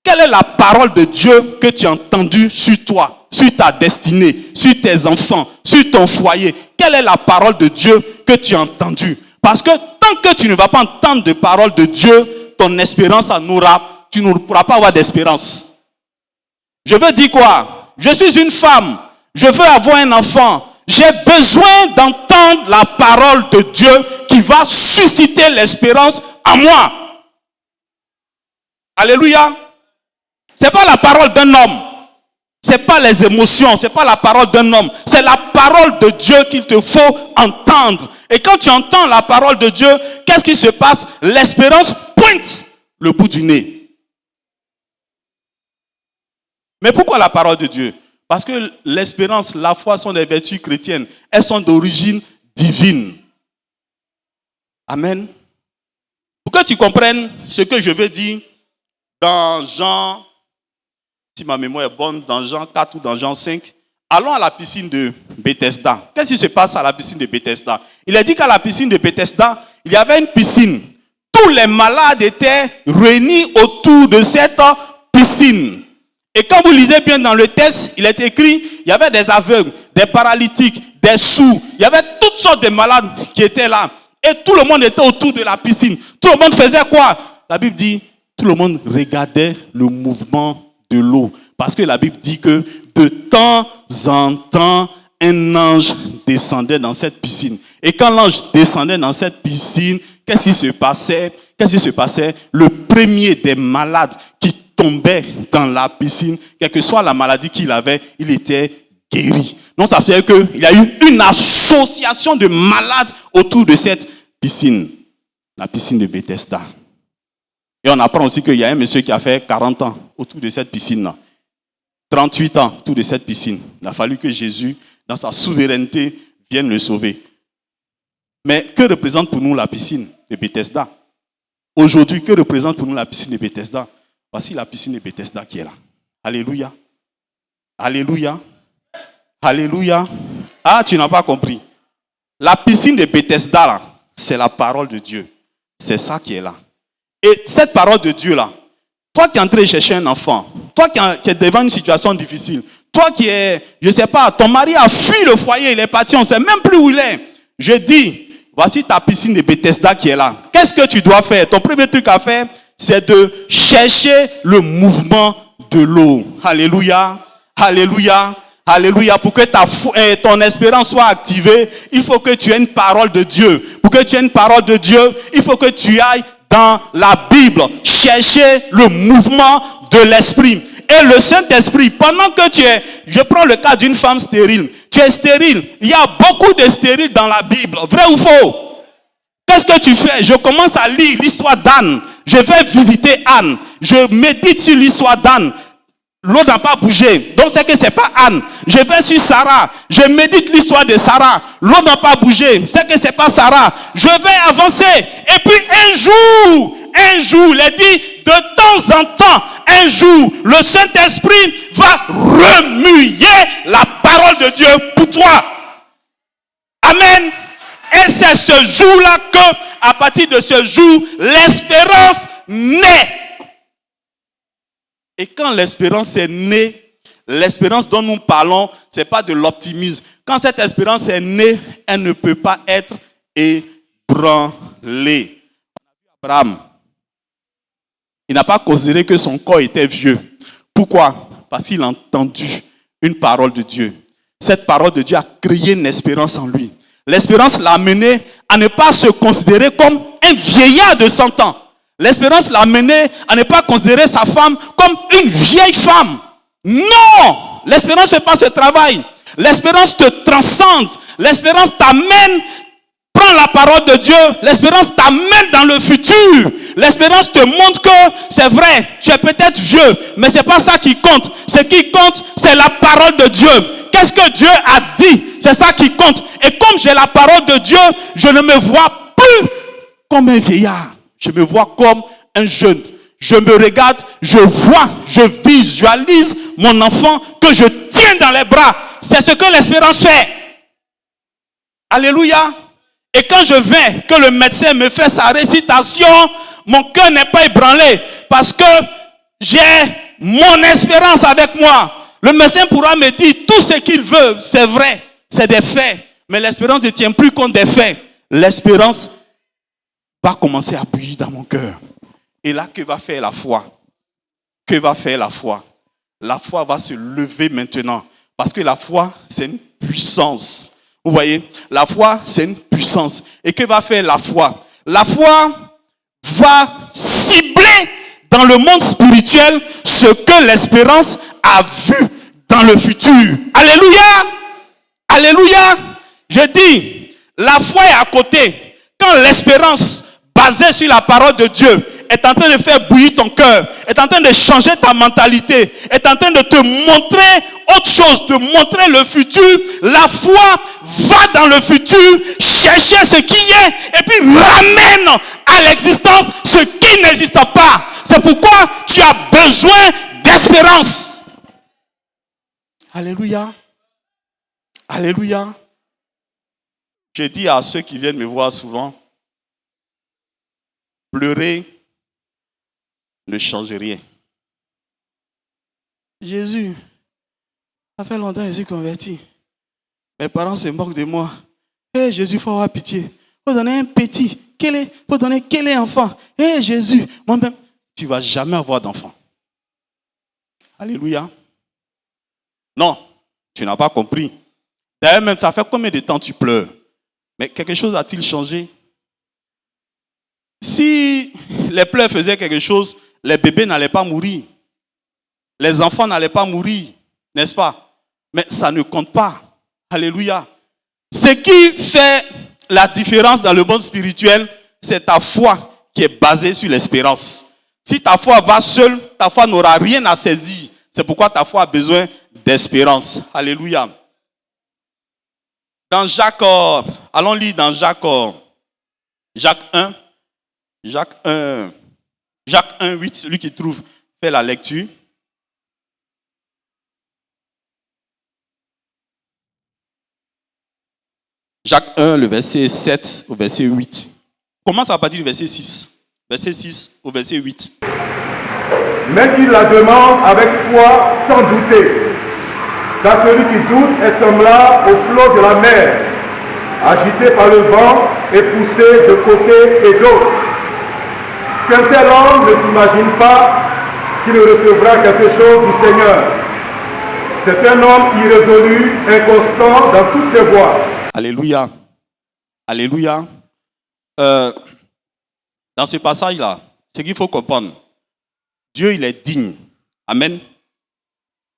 Quelle est la parole de Dieu que tu as entendue sur toi, sur ta destinée, sur tes enfants, sur ton foyer? Quelle est la parole de Dieu que tu as entendue? Parce que tant que tu ne vas pas entendre de parole de Dieu, ton espérance n'aura tu ne pourras pas avoir d'espérance. Je veux dire quoi? Je suis une femme, je veux avoir un enfant. J'ai besoin d'entendre la parole de Dieu qui va susciter l'espérance en moi. Alléluia. Ce n'est pas la parole d'un homme. Ce n'est pas les émotions. Ce n'est pas la parole d'un homme. C'est la parole de Dieu qu'il te faut entendre. Et quand tu entends la parole de Dieu, qu'est-ce qui se passe? L'espérance pointe le bout du nez. Mais pourquoi la parole de Dieu? Parce que l'espérance, la foi sont des vertus chrétiennes. Elles sont d'origine divine. Amen. Pour que tu comprennes ce que je veux dire, dans Jean, si ma mémoire est bonne, dans Jean 4 ou dans Jean 5, allons à la piscine de Bethesda. Qu'est-ce qui se passe à la piscine de Bethesda? Il a dit qu'à la piscine de Bethesda, il y avait une piscine. Tous les malades étaient réunis autour de cette piscine. Et quand vous lisez bien dans le texte, il est écrit, il y avait des aveugles, des paralytiques, des sourds. Il y avait toutes sortes de malades qui étaient là. Et tout le monde était autour de la piscine. Tout le monde faisait quoi? La Bible dit, tout le monde regardait le mouvement de l'eau. Parce que la Bible dit que de temps en temps, un ange descendait dans cette piscine. Et quand l'ange descendait dans cette piscine, qu'est-ce qui se passait? Qu'est-ce qui se passait? Le premier des malades qui tombait dans la piscine, quelle que soit la maladie qu'il avait, il était guéri. Donc ça veut dire qu'il y a eu une association de malades autour de cette piscine. La piscine de Bethesda. Et on apprend aussi qu'il y a un monsieur qui a fait 40 ans autour de cette piscine-là. 38 ans autour de cette piscine. Il a fallu que Jésus, dans sa souveraineté, vienne le sauver. Mais que représente pour nous la piscine de Bethesda? Aujourd'hui, que représente pour nous la piscine de Bethesda? Voici la piscine de Bethesda qui est là. Alléluia. Alléluia. Alléluia. Ah, tu n'as pas compris. La piscine de Bethesda, là, c'est la parole de Dieu. C'est ça qui est là. Et cette parole de Dieu là, toi qui es en train de chercher un enfant, toi qui es devant une situation difficile, toi qui es, je ne sais pas, ton mari a fui le foyer, il est parti, on ne sait même plus où il est. Je dis, voici ta piscine de Bethesda qui est là. Qu'est-ce que tu dois faire? Ton premier truc à faire, c'est de chercher le mouvement de l'eau. Alléluia. Alléluia. Alléluia. Pour que ton espérance soit activée, il faut que tu aies une parole de Dieu. Pour que tu aies une parole de Dieu, il faut que tu ailles dans la Bible chercher le mouvement de l'esprit. Et le Saint-Esprit, pendant que tu es, je prends le cas d'une femme stérile. Tu es stérile. Il y a beaucoup de stériles dans la Bible. Vrai ou faux? Qu'est-ce que tu fais? Je commence à lire l'histoire d'Anne. Je vais visiter Anne. Je médite sur l'histoire d'Anne. L'eau n'a pas bougé. Donc c'est que c'est pas Anne. Je vais sur Sarah. Je médite l'histoire de Sarah. L'eau n'a pas bougé. C'est que c'est pas Sarah. Je vais avancer. Et puis un jour, il est dit, de temps en temps, un jour, le Saint-Esprit va remuer la parole de Dieu pour toi. Amen. Et c'est ce jour-là que, à partir de ce jour, l'espérance naît. Et quand l'espérance est née, l'espérance dont nous parlons, ce n'est pas de l'optimisme. Quand cette espérance est née, elle ne peut pas être ébranlée. Abraham, il n'a pas considéré que son corps était vieux. Pourquoi? Parce qu'il a entendu une parole de Dieu. Cette parole de Dieu a créé une espérance en lui. L'espérance l'a amené à ne pas se considérer comme un vieillard de 100 ans. L'espérance l'a amené à ne pas considérer sa femme comme une vieille femme. Non! L'espérance ne fait pas ce travail. L'espérance te transcende. L'espérance t'amène. Prends la parole de Dieu. L'espérance t'amène dans le futur. L'espérance te montre que c'est vrai, tu es peut-être vieux, mais ce n'est pas ça qui compte. Ce qui compte, c'est la parole de Dieu. Qu'est-ce que Dieu a dit? C'est ça qui compte. Et comme j'ai la parole de Dieu, je ne me vois plus comme un vieillard. Je me vois comme un jeune. Je me regarde, je vois, je visualise mon enfant que je tiens dans les bras. C'est ce que l'espérance fait. Alléluia. Et quand je viens, que le médecin me fait sa récitation, mon cœur n'est pas ébranlé parce que j'ai mon espérance avec moi. Le médecin pourra me dire tout ce qu'il veut, c'est vrai, c'est des faits. Mais l'espérance ne tient plus compte des faits. L'espérance va commencer à bouillir dans mon cœur. Et là, que va faire la foi? que va faire la foi? La foi va se lever maintenant. Parce que la foi, c'est une puissance. Vous voyez, la foi, c'est une puissance. Et que va faire la foi? La foi va cibler dans le monde spirituel ce que l'espérance a vu dans le futur. Alléluia! Alléluia! Je dis, la foi est à côté. Quand l'espérance basée sur la parole de Dieu est en train de faire bouillir ton cœur, est en train de changer ta mentalité, est en train de te montrer autre chose, te montrer le futur, la foi va dans le futur chercher ce qui est et puis ramène à l'existence ce qui n'existe pas. C'est pourquoi tu as besoin d'espérance. Alléluia. Alléluia. Je dis à ceux qui viennent me voir souvent, pleurer ne change rien. Jésus, ça fait longtemps que je suis converti. Mes parents se moquent de moi. Hey, Jésus, il faut avoir pitié. Il faut donner un petit. Il faut donner quel est enfant. Hey, Jésus, moi-même, tu ne vas jamais avoir d'enfant. Alléluia. Non, tu n'as pas compris. D'ailleurs, même, ça fait combien de temps tu pleures? Mais quelque chose a-t-il changé? Si les pleurs faisaient quelque chose, les bébés n'allaient pas mourir. Les enfants n'allaient pas mourir, n'est-ce pas? Mais ça ne compte pas. Alléluia. Ce qui fait la différence dans le monde spirituel, c'est ta foi qui est basée sur l'espérance. Si ta foi va seule, ta foi n'aura rien à saisir. C'est pourquoi ta foi a besoin d'espérance. Alléluia. Dans Jacques, allons lire dans Jacques 1. Jacques 1, 8, celui qui trouve, fait la lecture. Jacques 1, le verset 7 au verset 8. Commence à partir du verset 6. Verset 6 au verset 8. Mais qu'il la demande avec foi sans douter. Car celui qui doute est semblable au flot de la mer, agité par le vent et poussé de côté et d'autre. Qu'un tel homme ne s'imagine pas qu'il recevra quelque chose du Seigneur. C'est un homme irrésolu, inconstant dans toutes ses voies. Alléluia. Alléluia. Dans ce passage-là, ce qu'il faut comprendre, Dieu, il est digne. Amen.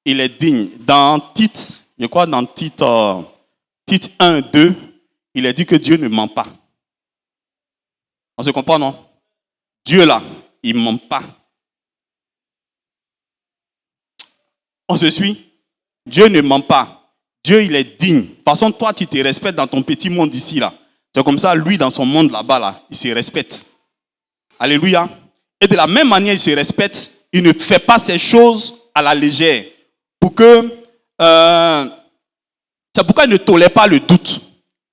Il est digne. Dans Tite, je crois dans Tite 1, 2, il est dit que Dieu ne ment pas. On se comprend, non? Dieu là, il ne ment pas. On se suit? Dieu ne ment pas. Dieu, il est digne. De toute façon, toi, tu te respectes dans ton petit monde ici, là. C'est comme ça, lui, dans son monde là-bas, là, il se respecte. Alléluia. Et de la même manière, il se respecte. Il ne fait pas ces choses à la légère. Pour que... c'est pourquoi il ne tolère pas le doute.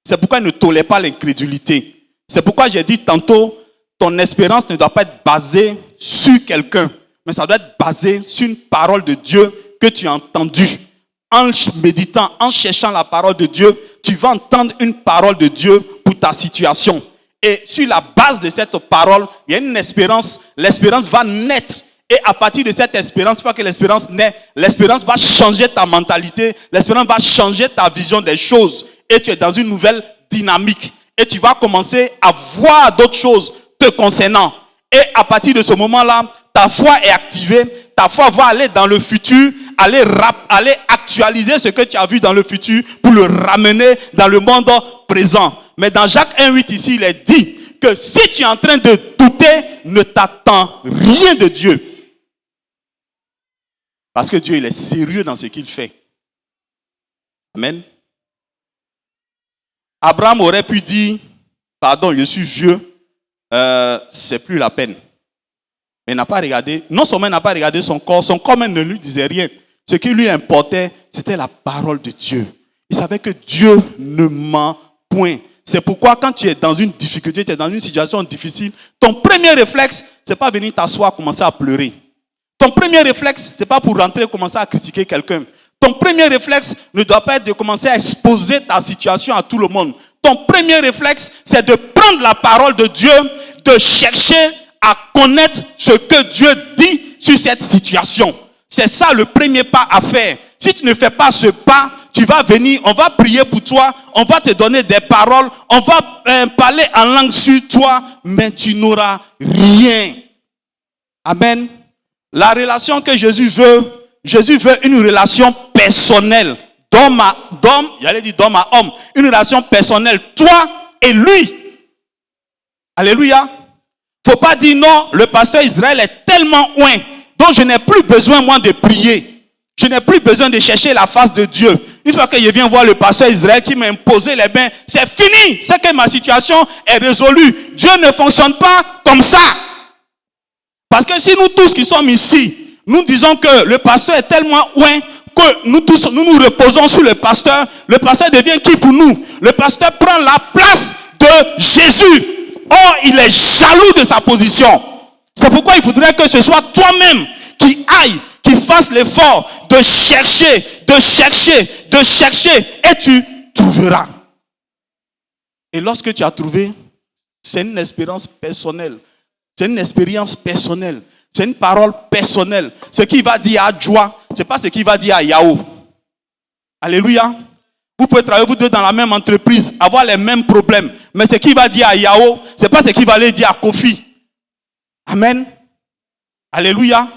C'est pourquoi il ne tolère pas l'incrédulité. C'est pourquoi j'ai dit tantôt, ton espérance ne doit pas être basée sur quelqu'un, mais ça doit être basé sur une parole de Dieu que tu as entendue. En méditant, en cherchant la parole de Dieu, tu vas entendre une parole de Dieu pour ta situation. Et sur la base de cette parole, il y a une espérance. L'espérance va naître. Et à partir de cette espérance, une fois que l'espérance naît, l'espérance va changer ta mentalité. L'espérance va changer ta vision des choses. Et tu es dans une nouvelle dynamique. Et tu vas commencer à voir d'autres choses te concernant. Et à partir de ce moment-là, ta foi est activée. Ta foi va aller dans le futur, aller actualiser ce que tu as vu dans le futur pour le ramener dans le monde présent. Mais dans Jacques 1,8 ici, il est dit que si tu es en train de douter, ne t'attends rien de Dieu. Parce que Dieu, il est sérieux dans ce qu'il fait. Amen. Abraham aurait pu dire, pardon, je suis vieux, c'est plus la peine. Mais il n'a pas regardé, non seulement il n'a pas regardé son corps même ne lui disait rien. Ce qui lui importait, c'était la parole de Dieu. Il savait que Dieu ne ment point. C'est pourquoi quand tu es dans une difficulté, tu es dans une situation difficile, ton premier réflexe, c'est pas venir t'asseoir, commencer à pleurer. Ton premier réflexe, c'est pas pour rentrer et commencer à critiquer quelqu'un. Ton premier réflexe ne doit pas être de commencer à exposer ta situation à tout le monde. Ton premier réflexe, c'est de prendre la parole de Dieu, de chercher à connaître ce que Dieu dit sur cette situation. C'est ça le premier pas à faire. Si tu ne fais pas ce pas, tu vas venir, on va prier pour toi, on va te donner des paroles, on va parler en langue sur toi, mais tu n'auras rien. Amen. La relation que Jésus veut une relation personnelle, d'homme à homme, une relation personnelle, toi et lui. Alléluia. Faut pas dire non, le pasteur Israël est tellement loin, donc je n'ai plus besoin moi de prier. Je n'ai plus besoin de chercher la face de Dieu. Une fois que je viens voir le pasteur Israël qui m'a imposé les mains, c'est fini. C'est que ma situation est résolue. Dieu ne fonctionne pas comme ça. Parce que si nous tous qui sommes ici, nous disons que le pasteur est tellement loin que nous tous, nous reposons sur le pasteur devient qui pour nous? Le pasteur prend la place de Jésus. Or, il est jaloux de sa position. C'est pourquoi il faudrait que ce soit toi-même qui aille, qui fasse l'effort de chercher, et tu trouveras. Et lorsque tu as trouvé, c'est une expérience personnelle. C'est une expérience personnelle. C'est une parole personnelle. Ce qu'il va dire à Joie, ce n'est pas ce qu'il va dire à Yao. Alléluia. Vous pouvez travailler vous deux dans la même entreprise, avoir les mêmes problèmes. Mais ce qu'il va dire à Yao, ce n'est pas ce qu'il va aller dire à Kofi. Amen. Alléluia.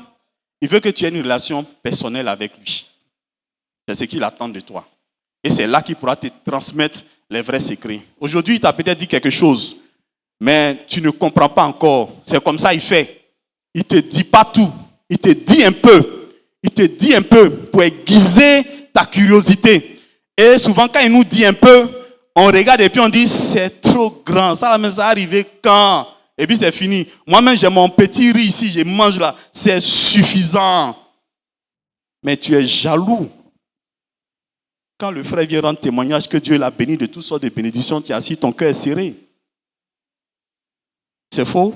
Il veut que tu aies une relation personnelle avec lui. C'est ce qu'il attend de toi. Et c'est là qu'il pourra te transmettre les vrais secrets. Aujourd'hui, il t'a peut-être dit quelque chose, mais tu ne comprends pas encore. C'est comme ça il fait. Il ne te dit pas tout. Il te dit un peu. Il te dit un peu pour aiguiser ta curiosité. Et souvent, quand il nous dit un peu, on regarde et puis on dit, c'est trop grand. Ça va arriver quand? Et puis c'est fini. Moi-même, j'ai mon petit riz ici, je mange là. C'est suffisant. Mais tu es jaloux. Quand le frère vient rendre témoignage que Dieu l'a béni de toutes sortes de bénédictions, tu es assis, ton cœur est serré. C'est faux.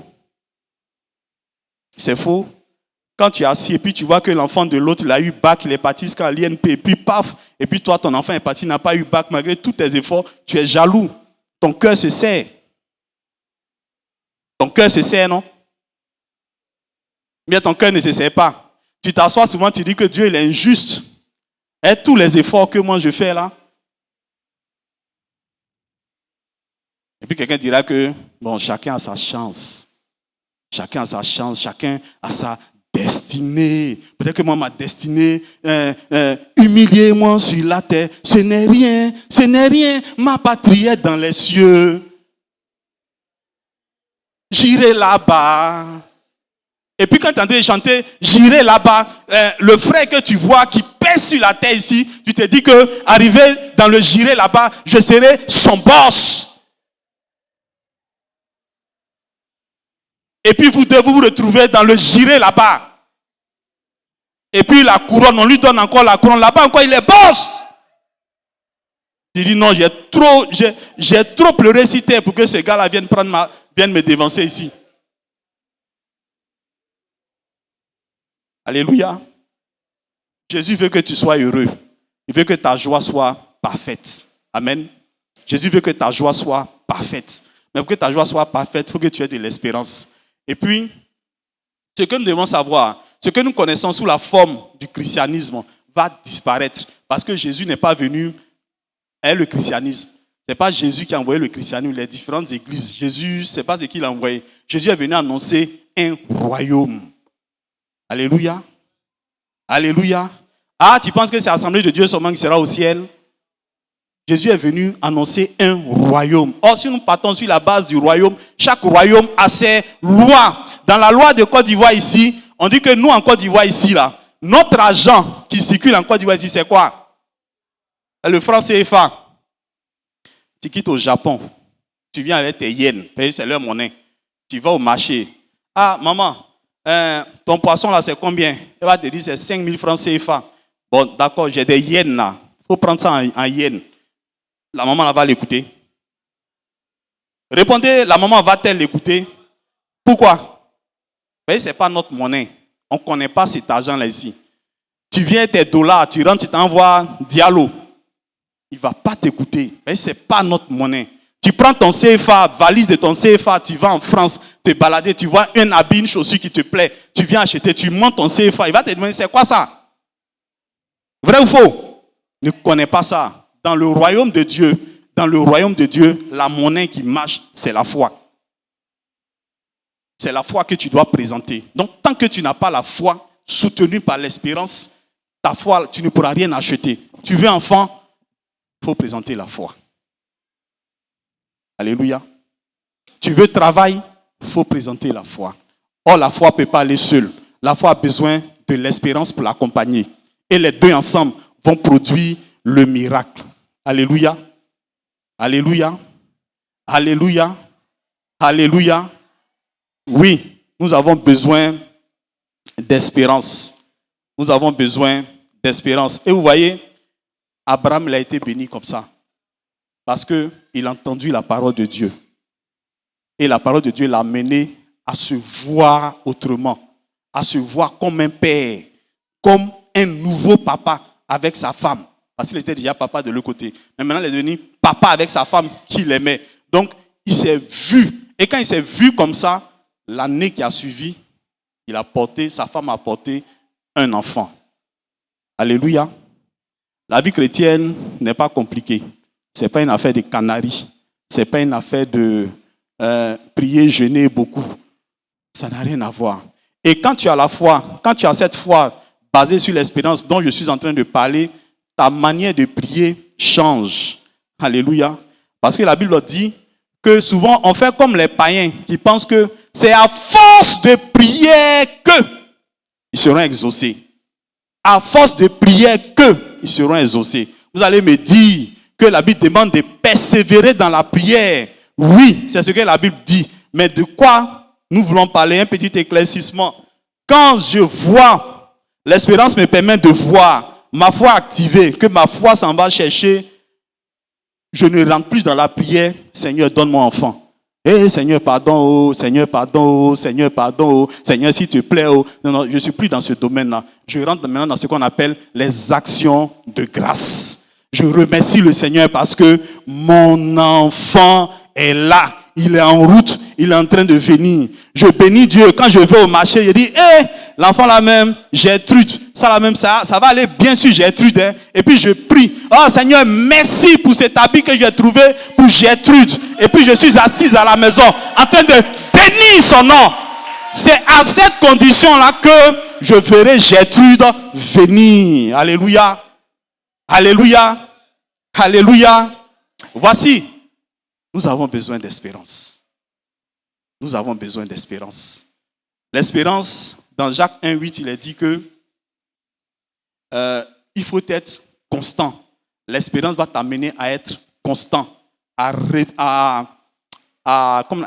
C'est faux. Quand tu es assis et puis tu vois que l'enfant de l'autre, il a eu bac, il est parti jusqu'à l'INP, et puis paf, et puis toi, ton enfant est parti, il n'a pas eu bac, malgré tous tes efforts, tu es jaloux. Ton cœur se serre. Ton cœur se serre, non? Mais ton cœur ne se serre pas. Tu t'assois souvent, tu dis que Dieu il est injuste. Et tous les efforts que moi je fais là. Et puis quelqu'un dira que, bon, chacun a sa chance. Chacun a sa chance, chacun a sa destinée. Peut-être que moi, ma destinée, humilier moi sur la terre, ce n'est rien. Ma patrie est dans les cieux. J'irai là-bas. Et puis quand tu es en train de chanter, j'irai là-bas, le frère que tu vois qui pèse sur la terre ici, tu te dis que arrivé dans le j'irai là-bas, je serai son boss. Et puis vous devez vous retrouver dans le j'irai là-bas. Et puis la couronne, on lui donne encore la couronne là-bas, encore il est boss. Tu dis non, j'ai trop pleuré si t'es pour que ce gars-là vienne me dévancer ici. Alléluia. Jésus veut que tu sois heureux. Il veut que ta joie soit parfaite. Amen. Jésus veut que ta joie soit parfaite. Mais pour que ta joie soit parfaite, il faut que tu aies de l'espérance. Et puis, ce que nous devons savoir, ce que nous connaissons sous la forme du christianisme va disparaître. Parce que Jésus n'est pas venu à le christianisme. Ce n'est pas Jésus qui a envoyé le christianisme, les différentes églises. Jésus, ce n'est pas ce qu'il a envoyé. Jésus est venu annoncer un royaume. Alléluia. Alléluia. Ah, tu penses que c'est l'Assemblée de Dieu seulement qui sera au ciel? Jésus est venu annoncer un royaume. Or, si nous partons sur la base du royaume, chaque royaume a ses lois. Dans la loi de Côte d'Ivoire ici, on dit que nous en Côte d'Ivoire ici, là, notre argent qui circule en Côte d'Ivoire ici, c'est quoi? Le franc CFA. Tu quittes au Japon, tu viens avec tes yens, c'est leur monnaie. Tu vas au marché. Ah, maman, ton poisson là, c'est combien? Elle va te dire, c'est 5 000 francs CFA. Bon, d'accord, j'ai des yens là. Il faut prendre ça en yens. La maman là, va l'écouter. Répondez, la maman va-t-elle l'écouter? Pourquoi? Vous voyez, ce n'est pas notre monnaie. On ne connaît pas cet argent-là ici. Tu viens tes dollars, tu rentres, tu t'envoies Diallo. Il ne va pas t'écouter. Ce n'est pas notre monnaie. Tu prends ton CFA, valise de ton CFA, tu vas en France te balader, tu vois un habit, une chaussure qui te plaît, tu viens acheter, tu montes ton CFA, il va te demander c'est quoi ça? Vrai ou faux? Ne connais pas ça. Dans le royaume de Dieu, la monnaie qui marche, c'est la foi. C'est la foi que tu dois présenter. Donc tant que tu n'as pas la foi soutenue par l'espérance, ta foi, tu ne pourras rien acheter. Tu veux enfant, il faut présenter la foi. Alléluia. Tu veux travail, il faut présenter la foi. Or, la foi ne peut pas aller seule. La foi a besoin de l'espérance pour l'accompagner. Et les deux ensemble vont produire le miracle. Alléluia. Alléluia. Alléluia. Alléluia. Oui, nous avons besoin d'espérance. Nous avons besoin d'espérance. Et vous voyez, Abraham il a été béni comme ça. Parce qu'il a entendu la parole de Dieu. Et la parole de Dieu l'a amené à se voir autrement. À se voir comme un père. Comme un nouveau papa avec sa femme. Parce qu'il était déjà papa de l'autre côté. Mais maintenant, il est devenu papa avec sa femme qu'il aimait. Donc, il s'est vu. Et quand il s'est vu comme ça, l'année qui a suivi, sa femme a porté un enfant. Alléluia. La vie chrétienne n'est pas compliquée. Ce n'est pas une affaire de canaries. Ce n'est pas une affaire de prier, jeûner beaucoup. Ça n'a rien à voir. Et quand tu as la foi, quand tu as cette foi basée sur l'espérance dont je suis en train de parler, ta manière de prier change. Alléluia. Parce que la Bible dit que souvent on fait comme les païens qui pensent que c'est à force de prière que ils seront exaucés. À force de prière que ils seront exaucés. Vous allez me dire que la Bible demande de persévérer dans la prière. Oui, c'est ce que la Bible dit. Mais de quoi nous voulons parler? Un petit éclaircissement. Quand je vois, l'espérance me permet de voir ma foi activée, que ma foi s'en va chercher, je ne rentre plus dans la prière. Seigneur, donne-moi enfant. Seigneur, pardon, oh, Seigneur, pardon, oh, Seigneur, pardon, oh, Seigneur, s'il te plaît, oh. Non, je ne suis plus dans ce domaine-là. Je rentre maintenant dans ce qu'on appelle les actions de grâce. Je remercie le Seigneur parce que mon enfant est là. Il est en route, il est en train de venir. Je bénis Dieu. Quand je vais au marché, je dis, l'enfant là même, Gertrude, ça là même, ça va aller bien sûr Gertrude. Hein. Et puis je prie, oh Seigneur, merci pour cet habit que j'ai trouvé pour Gertrude. Et puis je suis assise à la maison, en train de bénir son nom. C'est à cette condition-là que je verrai Gertrude venir. Alléluia. Alléluia. Alléluia. Voici. Nous avons besoin d'espérance. Nous avons besoin d'espérance. L'espérance, dans Jacques 1,8, il est dit que il faut être constant. L'espérance va t'amener à être constant, à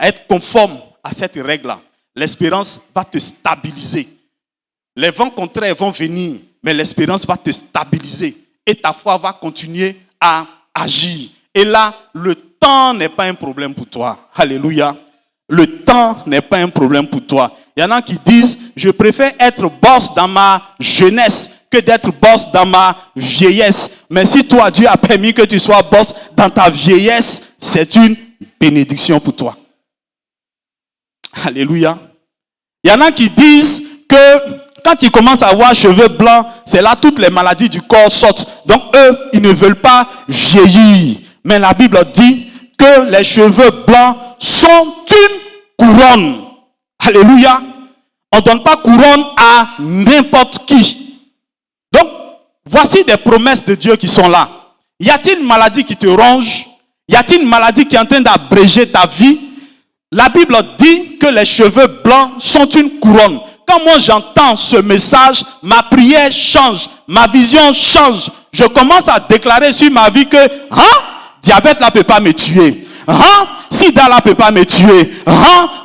être conforme à cette règle-là. L'espérance va te stabiliser. Les vents contraires vont venir, mais l'espérance va te stabiliser. Et ta foi va continuer à agir. Et là, le temps n'est pas un problème pour toi. Alléluia. Le temps n'est pas un problème pour toi. Il y en a qui disent, je préfère être boss dans ma jeunesse que d'être boss dans ma vieillesse. Mais si toi, Dieu a permis que tu sois boss dans ta vieillesse, c'est une bénédiction pour toi. Alléluia. Il y en a qui disent que quand ils commencent à avoir cheveux blancs, c'est là toutes les maladies du corps sortent. Donc eux, ils ne veulent pas vieillir. Mais la Bible dit que les cheveux blancs sont une couronne. Alléluia. On ne donne pas couronne à n'importe qui. Donc, voici des promesses de Dieu qui sont là. Y a-t-il une maladie qui te ronge? Y a-t-il une maladie qui est en train d'abréger ta vie? La Bible dit que les cheveux blancs sont une couronne. Quand moi j'entends ce message, ma prière change, ma vision change. Je commence à déclarer sur ma vie que, diabète là peut pas me tuer. Sida là peut pas me tuer.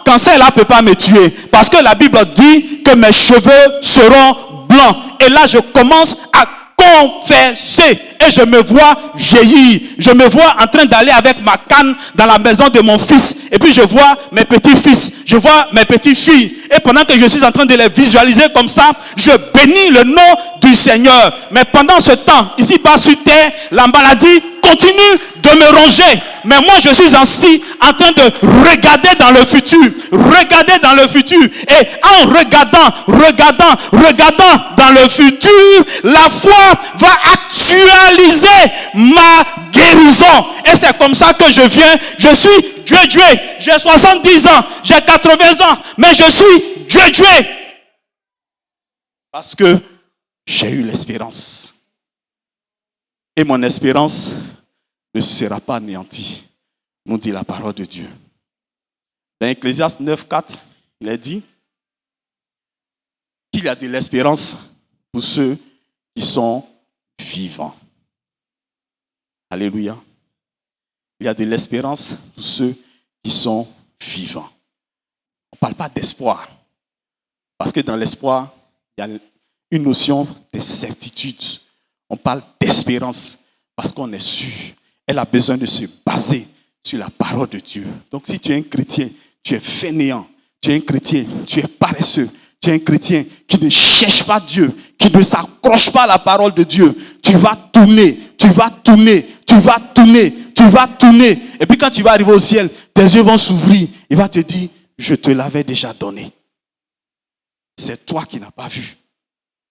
Cancer là peut pas me tuer. Parce que la Bible dit que mes cheveux seront blancs. Et là je commence à confesser. Et je me vois vieillir. Je me vois en train d'aller avec ma canne dans la maison de mon fils. Et puis je vois mes petits-fils. Je vois mes petites-filles. Et pendant que je suis en train de les visualiser comme ça, je bénis le nom du Seigneur. Mais pendant ce temps, ici-bas sur terre, la maladie continue de me ronger. Mais moi, je suis assis en train de regarder dans le futur. Regarder dans le futur. Et en regardant dans le futur, la foi va actualiser ma guérison. Et c'est comme ça que je viens. Je suis Dieu. J'ai 70 ans, j'ai 80 ans, mais je suis Dieu. Parce que j'ai eu l'espérance. Et mon espérance ne sera pas anéantie, nous dit la parole de Dieu. Dans Ecclésiaste 9:4, il est dit qu'il y a de l'espérance pour ceux qui sont vivants. Alléluia. Il y a de l'espérance pour ceux qui sont vivants. On ne parle pas d'espoir. Parce que dans l'espoir, il y a une notion de certitude. On parle d'espérance parce qu'on est sûr. Elle a besoin de se baser sur la parole de Dieu. Donc si tu es un chrétien, tu es fainéant. Tu es un chrétien, tu es paresseux. Tu es un chrétien qui ne cherche pas Dieu, qui ne s'accroche pas à la parole de Dieu. Tu vas tourner. Et puis quand tu vas arriver au ciel, tes yeux vont s'ouvrir. Il va te dire, je te l'avais déjà donné. C'est toi qui n'as pas vu.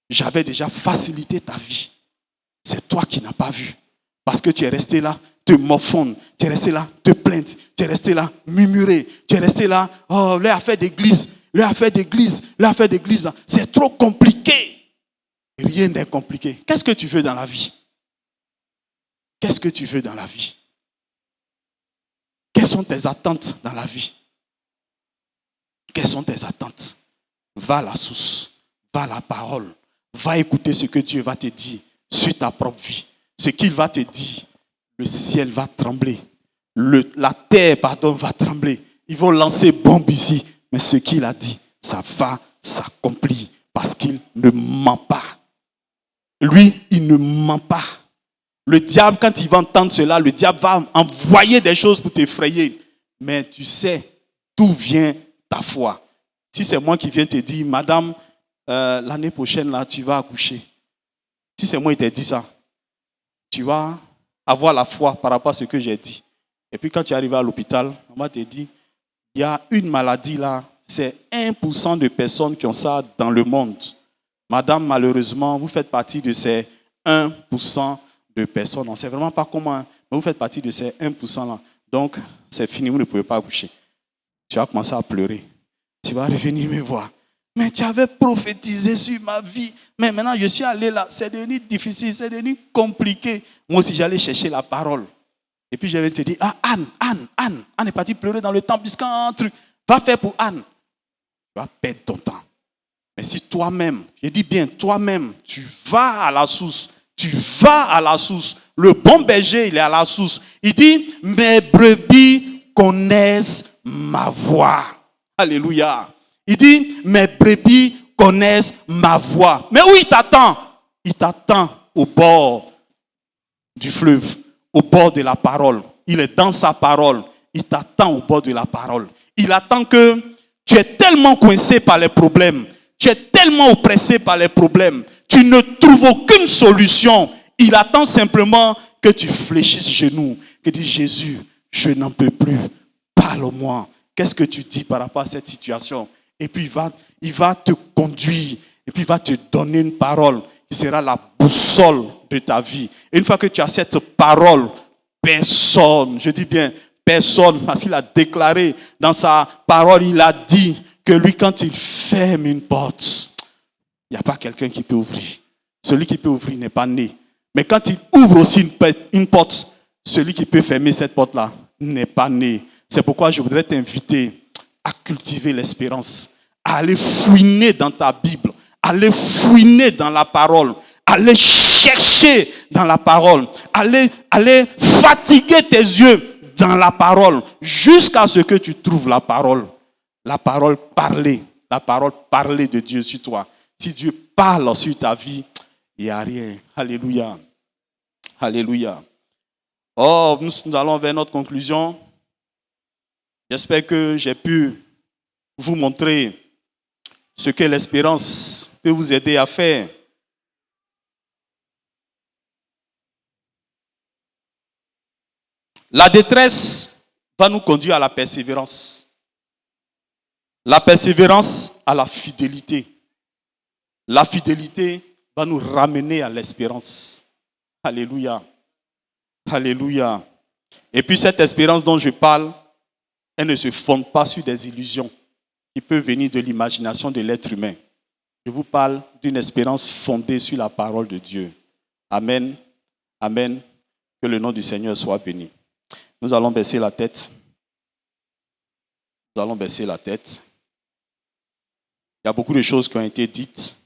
J'avais déjà facilité ta vie. C'est toi qui n'as pas vu. Parce que tu es resté là, te morfondre. Tu es resté là, te plaindre. Tu es resté là, murmurer. Tu es resté là, oh, leur affaire d'église. C'est trop compliqué. Rien n'est compliqué. Qu'est-ce que tu veux dans la vie? Qu'est-ce que tu veux dans la vie? Quelles sont tes attentes dans la vie? Quelles sont tes attentes? Va à la source, va à la parole, va écouter ce que Dieu va te dire sur ta propre vie. Ce qu'il va te dire, le ciel va trembler, la terre, va trembler. Ils vont lancer bombe ici, mais ce qu'il a dit, ça va s'accomplir parce qu'il ne ment pas. Lui, il ne ment pas. Le diable, quand il va entendre cela, le diable va envoyer des choses pour t'effrayer. Mais tu sais d'où vient ta foi. Si c'est moi qui viens te dire, madame, l'année prochaine, là, tu vas accoucher. Si c'est moi qui t'ai dit ça, tu vas avoir la foi par rapport à ce que j'ai dit. Et puis quand tu arrives à l'hôpital, on va te dire, il y a une maladie là, c'est 1% de personnes qui ont ça dans le monde. Madame, malheureusement, vous faites partie de ces 1% de personnes. On ne sait vraiment pas comment, mais vous faites partie de ces 1% là. Donc, c'est fini, vous ne pouvez pas accoucher. Tu vas commencer à pleurer. Tu vas revenir me voir. Mais tu avais prophétisé sur ma vie. Mais maintenant, je suis allé là. C'est devenu difficile, c'est devenu compliqué. Moi aussi, j'allais chercher la parole. Et puis, je vais te dire, Anne est partie pleurer dans le temple puisqu'un truc. Va faire pour Anne. Tu vas perdre ton temps. Mais si toi-même, je dis bien, toi-même, tu vas à la source. Tu vas à la source. Le bon berger, il est à la source. Il dit, mes brebis connaissent ma voix. Alléluia. Il dit, mes brebis connaissent ma voix. Mais où il t'attend? Il t'attend au bord du fleuve, au bord de la parole. Il est dans sa parole. Il t'attend au bord de la parole. Il attend que tu es tellement coincé par les problèmes. Tu es tellement oppressé par les problèmes. Tu ne trouves aucune solution. Il attend simplement que tu fléchisses genoux. Que tu dis, Jésus, je n'en peux plus. Parle-moi. Qu'est-ce que tu dis par rapport à cette situation? Et puis il va te conduire. Et puis il va te donner une parole qui sera la boussole de ta vie. Et une fois que tu as cette parole, personne, je dis bien personne, parce qu'il a déclaré dans sa parole, il a dit que lui, quand il ferme une porte, il n'y a pas quelqu'un qui peut ouvrir. Celui qui peut ouvrir n'est pas né. Mais quand il ouvre aussi une porte, celui qui peut fermer cette porte-là n'est pas né. C'est pourquoi je voudrais t'inviter à cultiver l'espérance, à aller fouiner dans ta Bible, à aller fouiner dans la parole, à aller chercher dans la parole, aller fatiguer tes yeux dans la parole, jusqu'à ce que tu trouves la parole parlée de Dieu sur toi. Si Dieu parle sur ta vie, il n'y a rien. Alléluia. Alléluia. Oh, nous allons vers notre conclusion. J'espère que j'ai pu vous montrer ce que l'espérance peut vous aider à faire. La détresse va nous conduire à la persévérance. La persévérance à la fidélité. La fidélité va nous ramener à l'espérance. Alléluia. Alléluia. Et puis cette espérance dont je parle, elle ne se fonde pas sur des illusions qui peuvent venir de l'imagination de l'être humain. Je vous parle d'une espérance fondée sur la parole de Dieu. Amen. Amen. Que le nom du Seigneur soit béni. Nous allons baisser la tête. Nous allons baisser la tête. Il y a beaucoup de choses qui ont été dites.